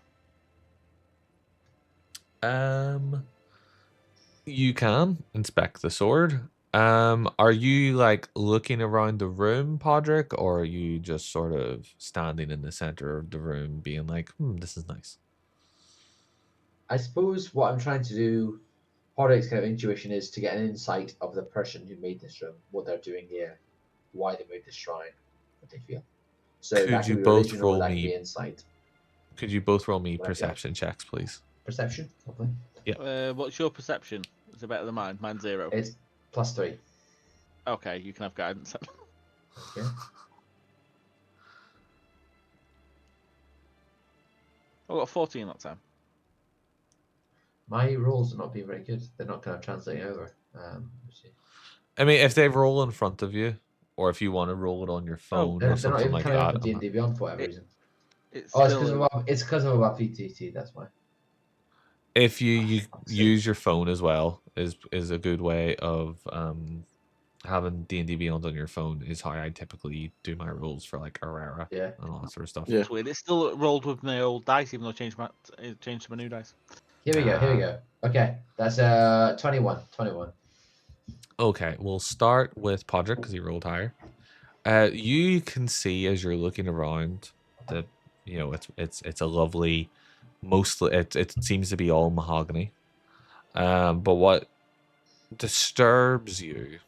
You can inspect the sword. Are you like looking around the room, Podrick, or are you just sort of standing in the center of the room, being like, this is nice? I suppose what I'm trying to do, Horrocks' kind of intuition is to get an insight of the person who made this room, what they're doing here, why they made this shrine, what they feel. So Could that you could be both religion or roll that could me? be insight. Could you both roll me What have you got? perception checks, please? Perception, lovely. What's your perception? Is it better than mine? Mine's 0. It's +3. Okay, you can have guidance. Okay. I got a 14 that time. My rolls are not being very good. They're not kind of translating over. Let's see. I mean, if they roll in front of you, or if you want to roll it on your phone They're or not something even like coming up that. with D&D Beyond for whatever reason. It's Oh, still it's because of about PTT. That's why. If you fuck's sake. use your phone as well, is a good way of having D&D Beyond on your phone is how I typically do my rules for like Aurora Yeah. and all that sort of stuff. Yeah. it's weird. It's still rolled with my old dice, even though it changed to my new dice. Here we go. Okay, that's 21. 21. Okay, we'll start with Podrick because he rolled higher. You can see as you're looking around that it's a lovely, mostly it seems to be all mahogany. But what disturbs you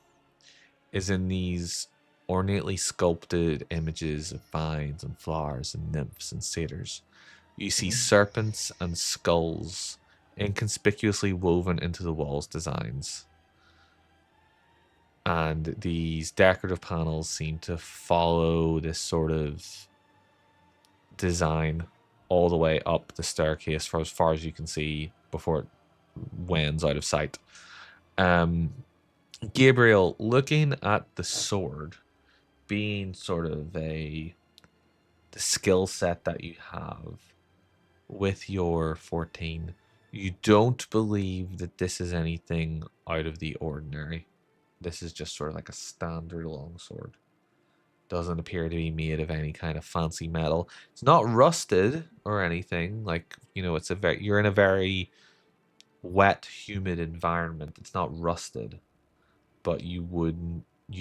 is in these ornately sculpted images of vines and flowers and nymphs and satyrs. You see serpents and skulls inconspicuously woven into the walls' designs. And these decorative panels seem to follow this sort of design all the way up the staircase for as far as you can see before it wends out of sight. Gabriel, looking at the sword being sort of the skill set that you have with your 14, you don't believe that this is anything out of the ordinary. This is just sort of like a standard longsword. Doesn't appear to be made of any kind of fancy metal. It's not rusted or anything. Like, it's you're in a very wet, humid environment. It's not rusted, but you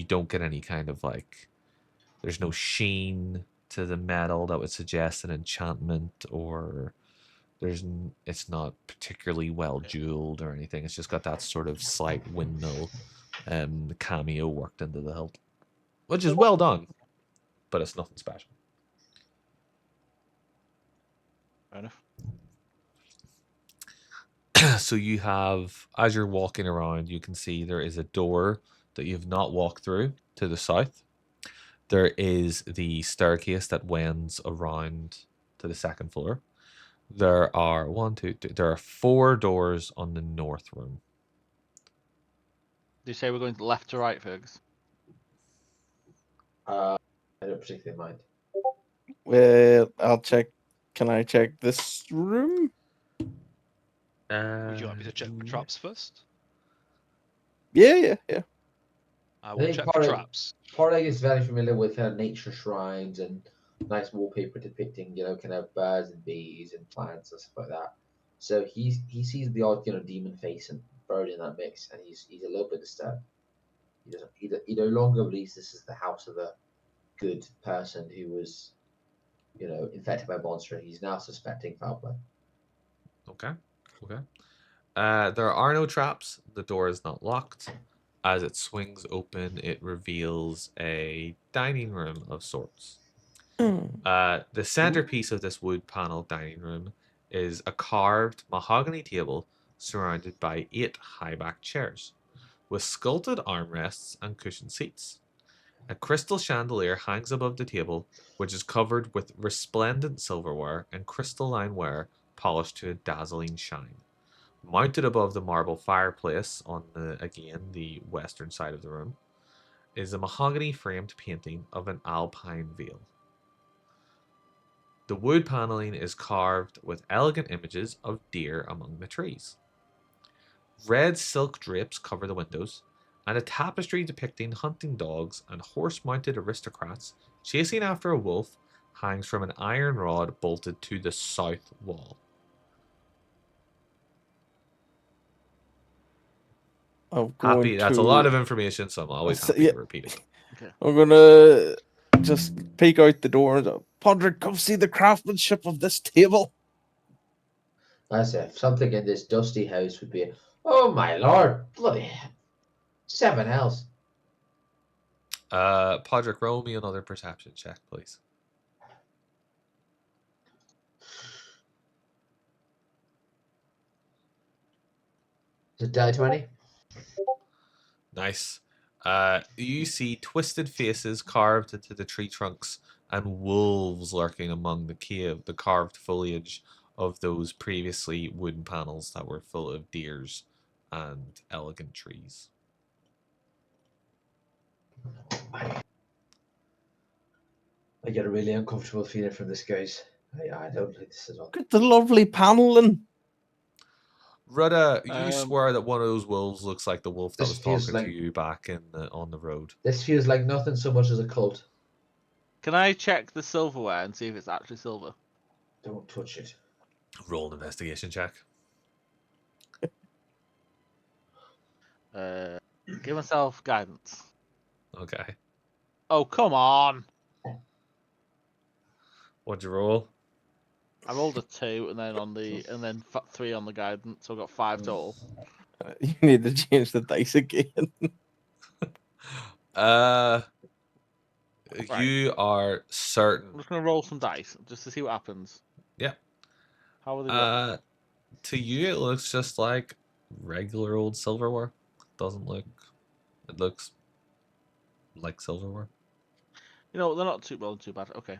don't get any kind of like, there's no sheen to the metal that would suggest an enchantment, or it's not particularly well jeweled or anything. It's just got that sort of slight windmill cameo worked into the hilt, which is well done, but it's nothing special. Fair enough. So you have, as you're walking around, you can see there is a door that you've not walked through to the south. There is the staircase that wends around to the second floor. There are there are 4 doors on the north room. Do you say we're going left to right, Fergus? I don't particularly mind. Well, I'll check. Can I check this room? Would you like me to check for traps first? Yeah. I I will think check for part of- traps. Porteg is very familiar with nature shrines and nice wallpaper depicting, kind of birds and bees and plants and stuff like that. So he sees the odd, demon face and bird in that mix, and he's a little bit disturbed. He no longer believes this is the house of a good person who was, infected by a monster. He's now suspecting foul play. Okay. There are no traps. The door is not locked. As it swings open, it reveals a dining room of sorts. The centerpiece of this wood panel dining room is a carved mahogany table surrounded by 8 high back chairs, with sculpted armrests and cushioned seats. A crystal chandelier hangs above the table, which is covered with resplendent silverware and crystalline ware polished to a dazzling shine. Mounted above the marble fireplace on the western side of the room is a mahogany framed painting of an alpine vale. The wood paneling is carved with elegant images of deer among the trees. Red silk drapes cover the windows, and a tapestry depicting hunting dogs and horse-mounted aristocrats chasing after a wolf hangs from an iron rod bolted to the south wall. That's a lot of information, so I'm always happy to repeat it. Okay. I'm gonna just peek out the door and go, Podrick, come see the craftsmanship of this table. As if something in this dusty house would be. Oh my lord! Bloody 7 hells. Podrick, roll me another perception check, please. Is it die 20? Nice. You see twisted faces carved into the tree trunks and wolves lurking among the carved foliage of those previously wooden panels that were full of deers and elegant trees. I get a really uncomfortable feeling from this, guys. I don't like this at all. Look at the lovely paneling. Rudda, you swear that one of those wolves looks like the wolf that This was feels talking like- to you back on the road. This feels like nothing so much as a cult. Can I check the silverware and see if it's actually silver? Don't touch it. Roll an investigation check. Give myself guidance. Okay. Oh, come on! What'd you roll? I rolled a 2 and then 3 on the guidance, so I got 5 total. You need to change the dice again. You are certain. I'm just gonna roll some dice just to see what happens. Yeah. How are they look? To you, it looks just like regular old silverware. It looks like silverware. You know, they're not too bad. Okay.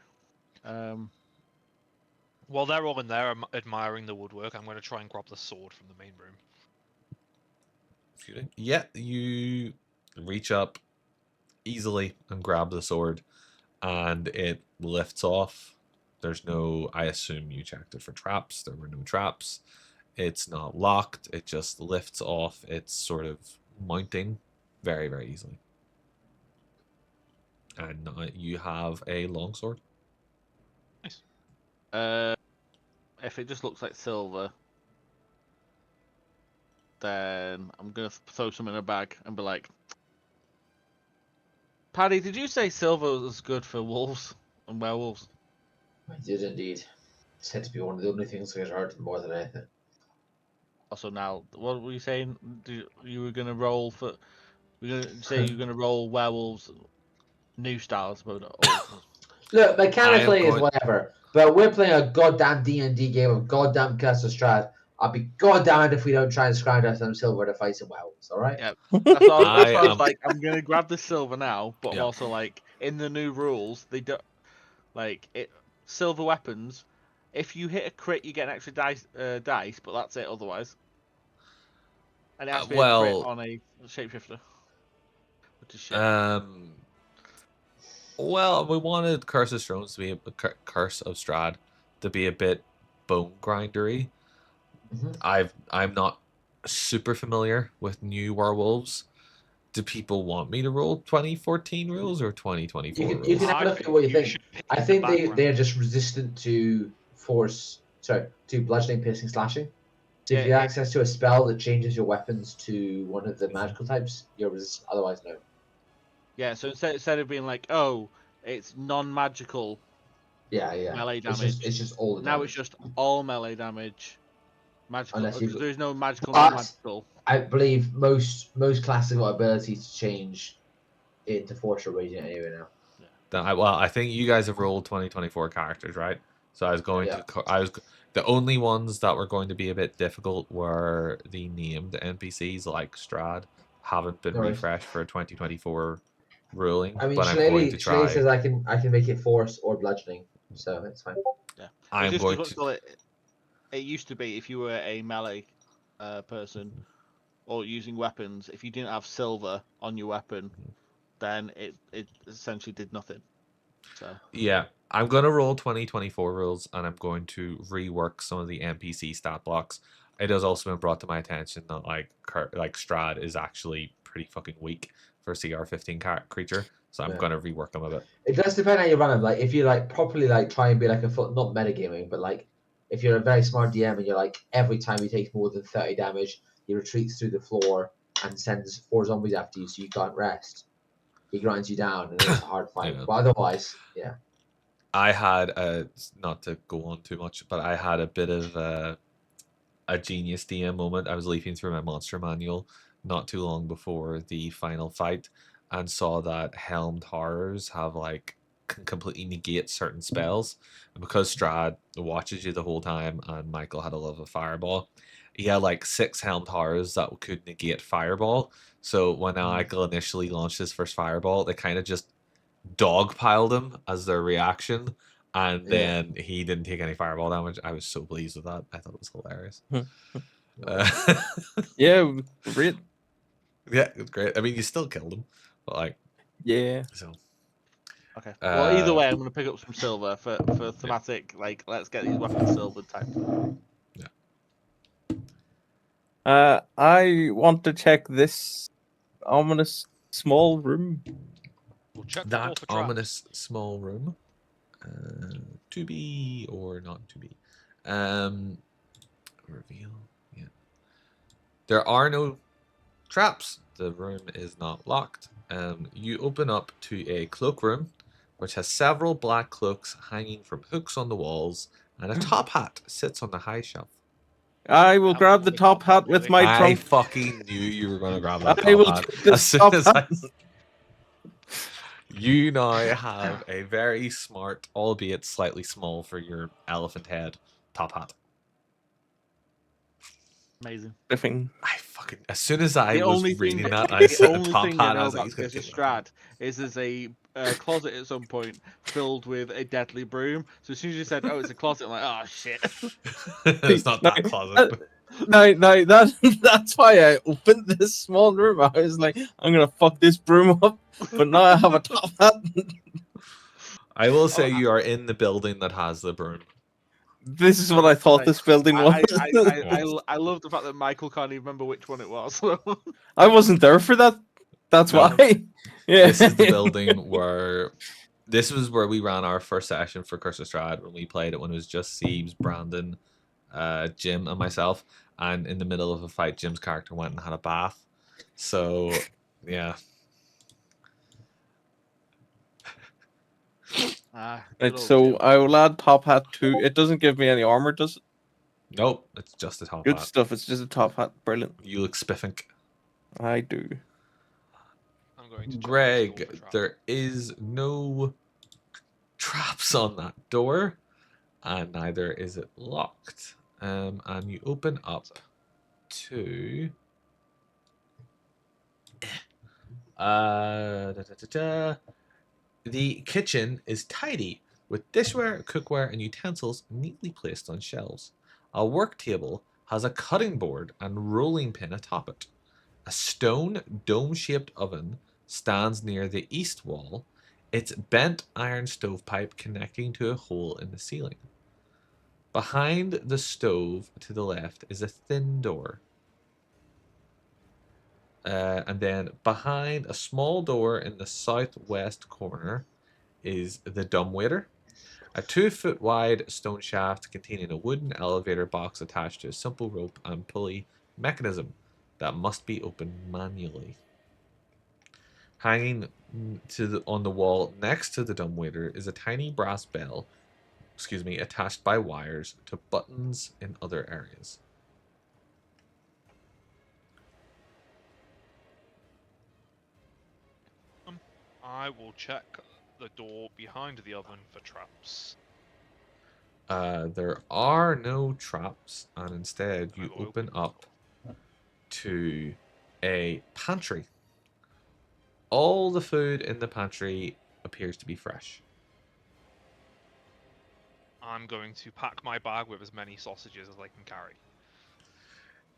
While they're all in there admiring the woodwork, I'm going to try and grab the sword from the main room. Yeah, you reach up easily and grab the sword, and it lifts off. There's no, I assume you checked it for traps. There were no traps. It's not locked. It just lifts off. It's sort of mounting very, very easily. And now you have a longsword. Nice. If it just looks like silver, then I'm gonna throw some in a bag and be like, Paddy, did you say silver was good for wolves and werewolves? I did indeed. It's said to be one of the only things that hurt more than anything. Also, now, what were you saying? You were gonna roll for? We're gonna say you're gonna roll werewolves, new styles, but Look, mechanically is going- whatever, but we're playing a goddamn D&D game of goddamn Castle Strahad. I'll be goddamned if we don't try and scrounge out some silver to fight some werewolves, alright? Yeah. that's what I I was like. I'm gonna grab the silver now, but I'm Yeah. also like, in the new rules, they don't like it. Silver weapons. If you hit a crit, you get an extra dice, but that's it. Otherwise, and it has to be a well- crit on a shapeshifter, which is shit. Well, we wanted Curse of Strahd to be Curse of Strahd to be a bit bone grindery. Mhm. I'm not super familiar with new werewolves. Do people want me to roll 2014 rules or 2024 You rules? can have a look at what you think. I think they're just resistant to to bludgeoning, piercing, slashing. So if you have access to a spell that changes your weapons to one of the magical types, you're resistant. Otherwise, no. Yeah, so instead of being like, oh, it's non-magical Yeah. melee It's damage, just all the now damage. it's just all melee damage. Magical, Unless you- because there is no magical, But- non-magical. I believe most classes got abilities to change into Force or Radiant anyway now. Well, I think you guys have rolled 2024 characters, right? So I was going Yeah. the only ones that were going to be a bit difficult were the named NPCs like Strahad haven't been No worries. refreshed for 2024 ruling, I mean, but I'm going to Shillelagh try. says I can make it Force or Bludgeoning, so it's fine. Yeah. I'm Just going because to. it used to be if you were a melee person or using weapons, if you didn't have silver on your weapon, then it essentially did nothing. So Yeah, I'm going to roll 2024 rules and I'm going to rework some of the NPC stat blocks. It has also been brought to my attention that like Strahd is actually pretty fucking weak for CR15 creature, so I'm Yeah. going to rework them a bit. It does depend how you run them. Like if you like properly like try and be like a foot, not metagaming, but like if you're a very smart DM and you're like every time he takes more than 30 damage, he retreats through the floor and sends 4 zombies after you, so you can't rest. He grinds you down, and it's a hard fight. Yeah. But otherwise, yeah. I had not to go on too much, but I had a bit of a genius DM moment. I was leafing through my monster manual not too long before the final fight and saw that helmed horrors have like can completely negate certain spells. And because Strahd watches you the whole time and Michael had a love of fireball, he had like 6 helmed horrors that could negate fireball. So when Michael initially launched his first fireball, they kind of just dogpiled him as their reaction, and Yeah. then he didn't take any fireball damage. I was so pleased with that. I thought it was hilarious. Yeah, great. Yeah, it was great. I mean, you still killed him, but like, Yeah. so okay. Well, either Uh, way, I'm going to pick up some silver for thematic. Like, let's get these weapons silver type. I want to check this ominous small room. We'll check the floor that for traps. ominous small room, to be or not to be, reveal. Yeah, there are no traps. The room is not locked. You open up to a cloakroom, which has several black cloaks hanging from hooks on the walls, and a top hat sits on the high shelf. I will grab the top hat with my I trunk. fucking knew you were going to grab that I will top hat. take this As soon top as hat. you now have a very smart, albeit slightly small for your elephant head, top hat. Amazing. Biffing. I fucking, as soon as I The was only reading thing, that, I the said only top thing I hat. I know was like, about he's going to Professor take that. Strahd is there's a closet at some point filled with a deadly broom. So as soon as you said, "Oh, it's a closet," I'm like, "Oh shit!" It's not that closet. No, that's why I opened this small room. I was like, I'm gonna fuck this broom up, but now I have a top hat. I will say you are in the building that has the broom. This is what I thought this building was. I love the fact that Michael can't even remember which one it was. I wasn't there for that. That's No. why. Yeah. This is the building where this was where we ran our first session for Curse of Strahd when we played it when it was just Siebes, Brandon, Jim, and myself. And in the middle of a fight, Jim's character went and had a bath. So, yeah. Right, so I will add top hat too. It doesn't give me any armor, does it? Nope, it's just a top Good hat. stuff. It's just a top hat. Brilliant. You look spiffink. I do. I'm going to check the Greg, store for traps. there is no traps on that door, and neither is it locked. And you open up to the kitchen is tidy with dishware, cookware, and utensils neatly placed on shelves. A work table has a cutting board and rolling pin atop it. A stone dome-shaped oven stands near the east wall, its bent iron stovepipe connecting to a hole in the ceiling. Behind the stove to the left is a thin door. And then behind a small door in the southwest corner is the dumbwaiter. A 2-foot wide stone shaft containing a wooden elevator box attached to a simple rope and pulley mechanism that must be opened manually. Hanging on the wall next to the dumbwaiter is a tiny brass bell, attached by wires to buttons in other areas. I will check the door behind the oven for traps. There are no traps, and instead I you will open the up door. to a pantry. All the food in the pantry appears to be fresh. I'm going to pack my bag with as many sausages as I can carry.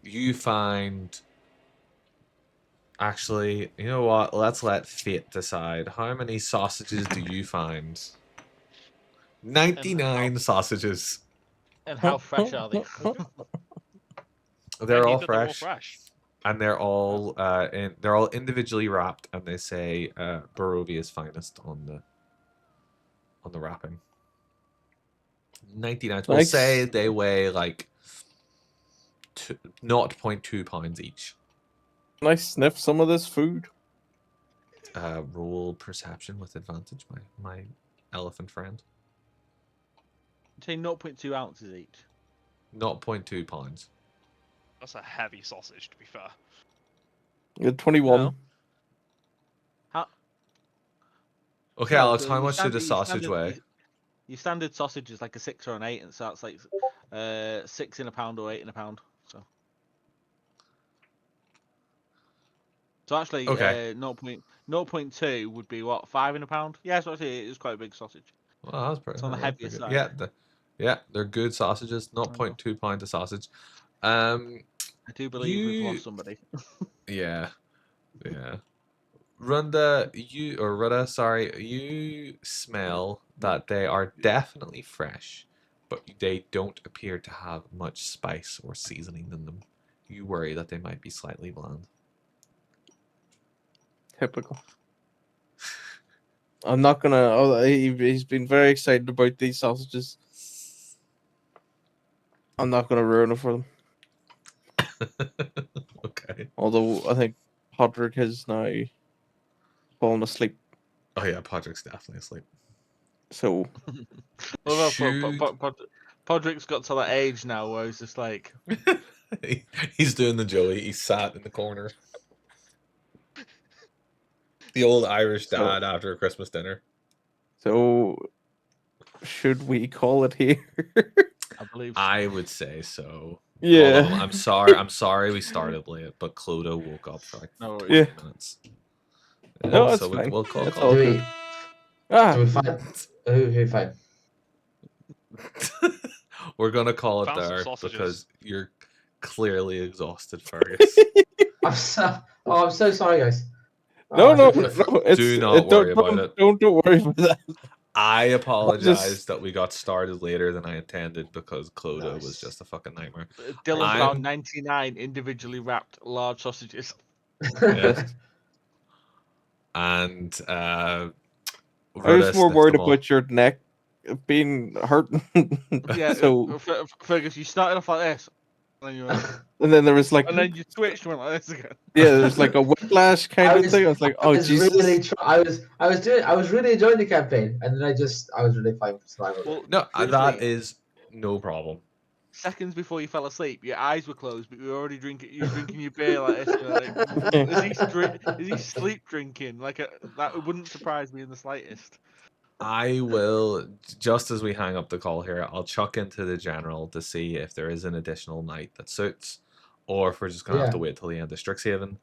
You find. Actually, you know what? Let's let fate decide. How many sausages do you find? 99 sausages. And how fresh are they? They're all That they're all fresh, fresh. and they're all they're all individually wrapped, and they say Barovia's finest on the wrapping. 99. We'll Nice. say they weigh like 0.2 pounds each. Nice sniff some of this food. Roll perception with advantage, my elephant friend. Say 0.2 ounces each. 0.2 pounds. That's a heavy sausage, to be fair. Good 21. No. How? Okay, No, Alex, so how your much should a standard- your sausage standard- weigh? Your standard sausage is like a 6 or an 8, and so that's like 6 in a pound or 8 in a pound. So actually, Okay. 0.2 would be what, 5 in a pound? Yeah, so actually it is quite a big sausage. Well, that's pretty. It's on the that's heavier pretty good. side. Yeah, they're good sausages. 0.2 pounds of sausage. I do believe we've You. lost somebody. Yeah. Runda, Rudda, sorry, you smell that they are definitely fresh, but they don't appear to have much spice or seasoning in them. You worry that they might be slightly bland. Typical. I'm not gonna. Oh, he's been very excited about these sausages. I'm not gonna ruin it for them. Okay. Although I think Podrick has now fallen asleep. Oh yeah, Podrick's definitely asleep. So Although Should- Podrick's got to that age now where he's just like, He's doing the Joey. He's sat in the corner. The old Irish So- dad after a Christmas dinner. So should we call it here? I believe. I would say so. Yeah. Hold on, I'm sorry. I'm sorry we started late, but Clodo woke up for like No 20 worries. minutes. No, that's so fine. we'll call That's it. all Do good. we, Ah, do we find who find? We're gonna call it Found some there sausages. because you're clearly exhausted, Fergus. I'm so sorry, guys. no, Oh, no, shit. no. It's, Do not worry about it. Don't worry about that. I apologize just- that we got started later than I intended because Clodo was Nice. just a fucking nightmare. Dylan I'm- found 99 individually wrapped large sausages. Yes. And I Rhoda was more sniffed worried them all. about your neck being hurting. Yeah, So Fergus, you started off like this, and then you went, and then there was like and then you switched and went like this again. yeah, there was like a whiplash kind of thing. I was like, oh Jesus. I was really enjoying the campaign, and then I was really fine for survival. Well, No, that truthfully, is no problem. seconds before you fell asleep, your eyes were closed, but you were already drinking. You were drinking your beer like this. You're like, is he sleep drinking? That wouldn't surprise me in the slightest. I will, just as we hang up the call here, I'll chuck into the general to see if there is an additional night that suits, or if we're just gonna have to Yeah. wait till the end of Strixhaven.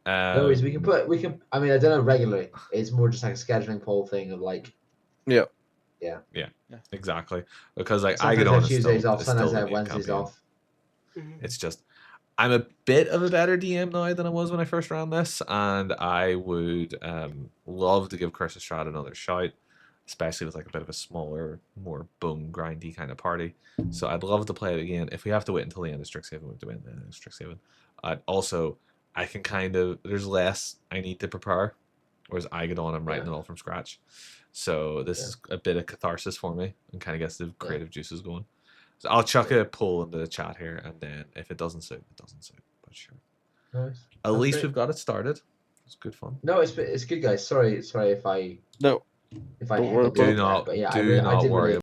No worries, we can. I mean, I don't know regularly. It's more just like a scheduling poll thing of like. Exactly, because like Sometimes I Agadon have is Tuesdays still, off, is sometimes still I the have main Wednesdays campaign. off. It's just I'm a bit of a better DM now than I was when I first ran this, and I would love to give Curse of Strahad another shout, especially with like a bit of a smaller, more bone grindy kind of party. So I'd love to play it again. If we have to wait until the end of Strixhaven, we'll do it in the end of Strixhaven. Also, I can kind of there's less I need to prepare, whereas Agadon I'm writing it all from scratch. So this is a bit of catharsis for me and kind of gets the creative juices going. So I'll chuck a poll into the chat here, and then if it doesn't suit, it doesn't suit. But sure. Nice. At That's least great. we've got it started. It's good fun. No, it's good, guys. Sorry if I No. if I Don't worry hiccuped about a it. bit there, but yeah, I do really, I not did worry really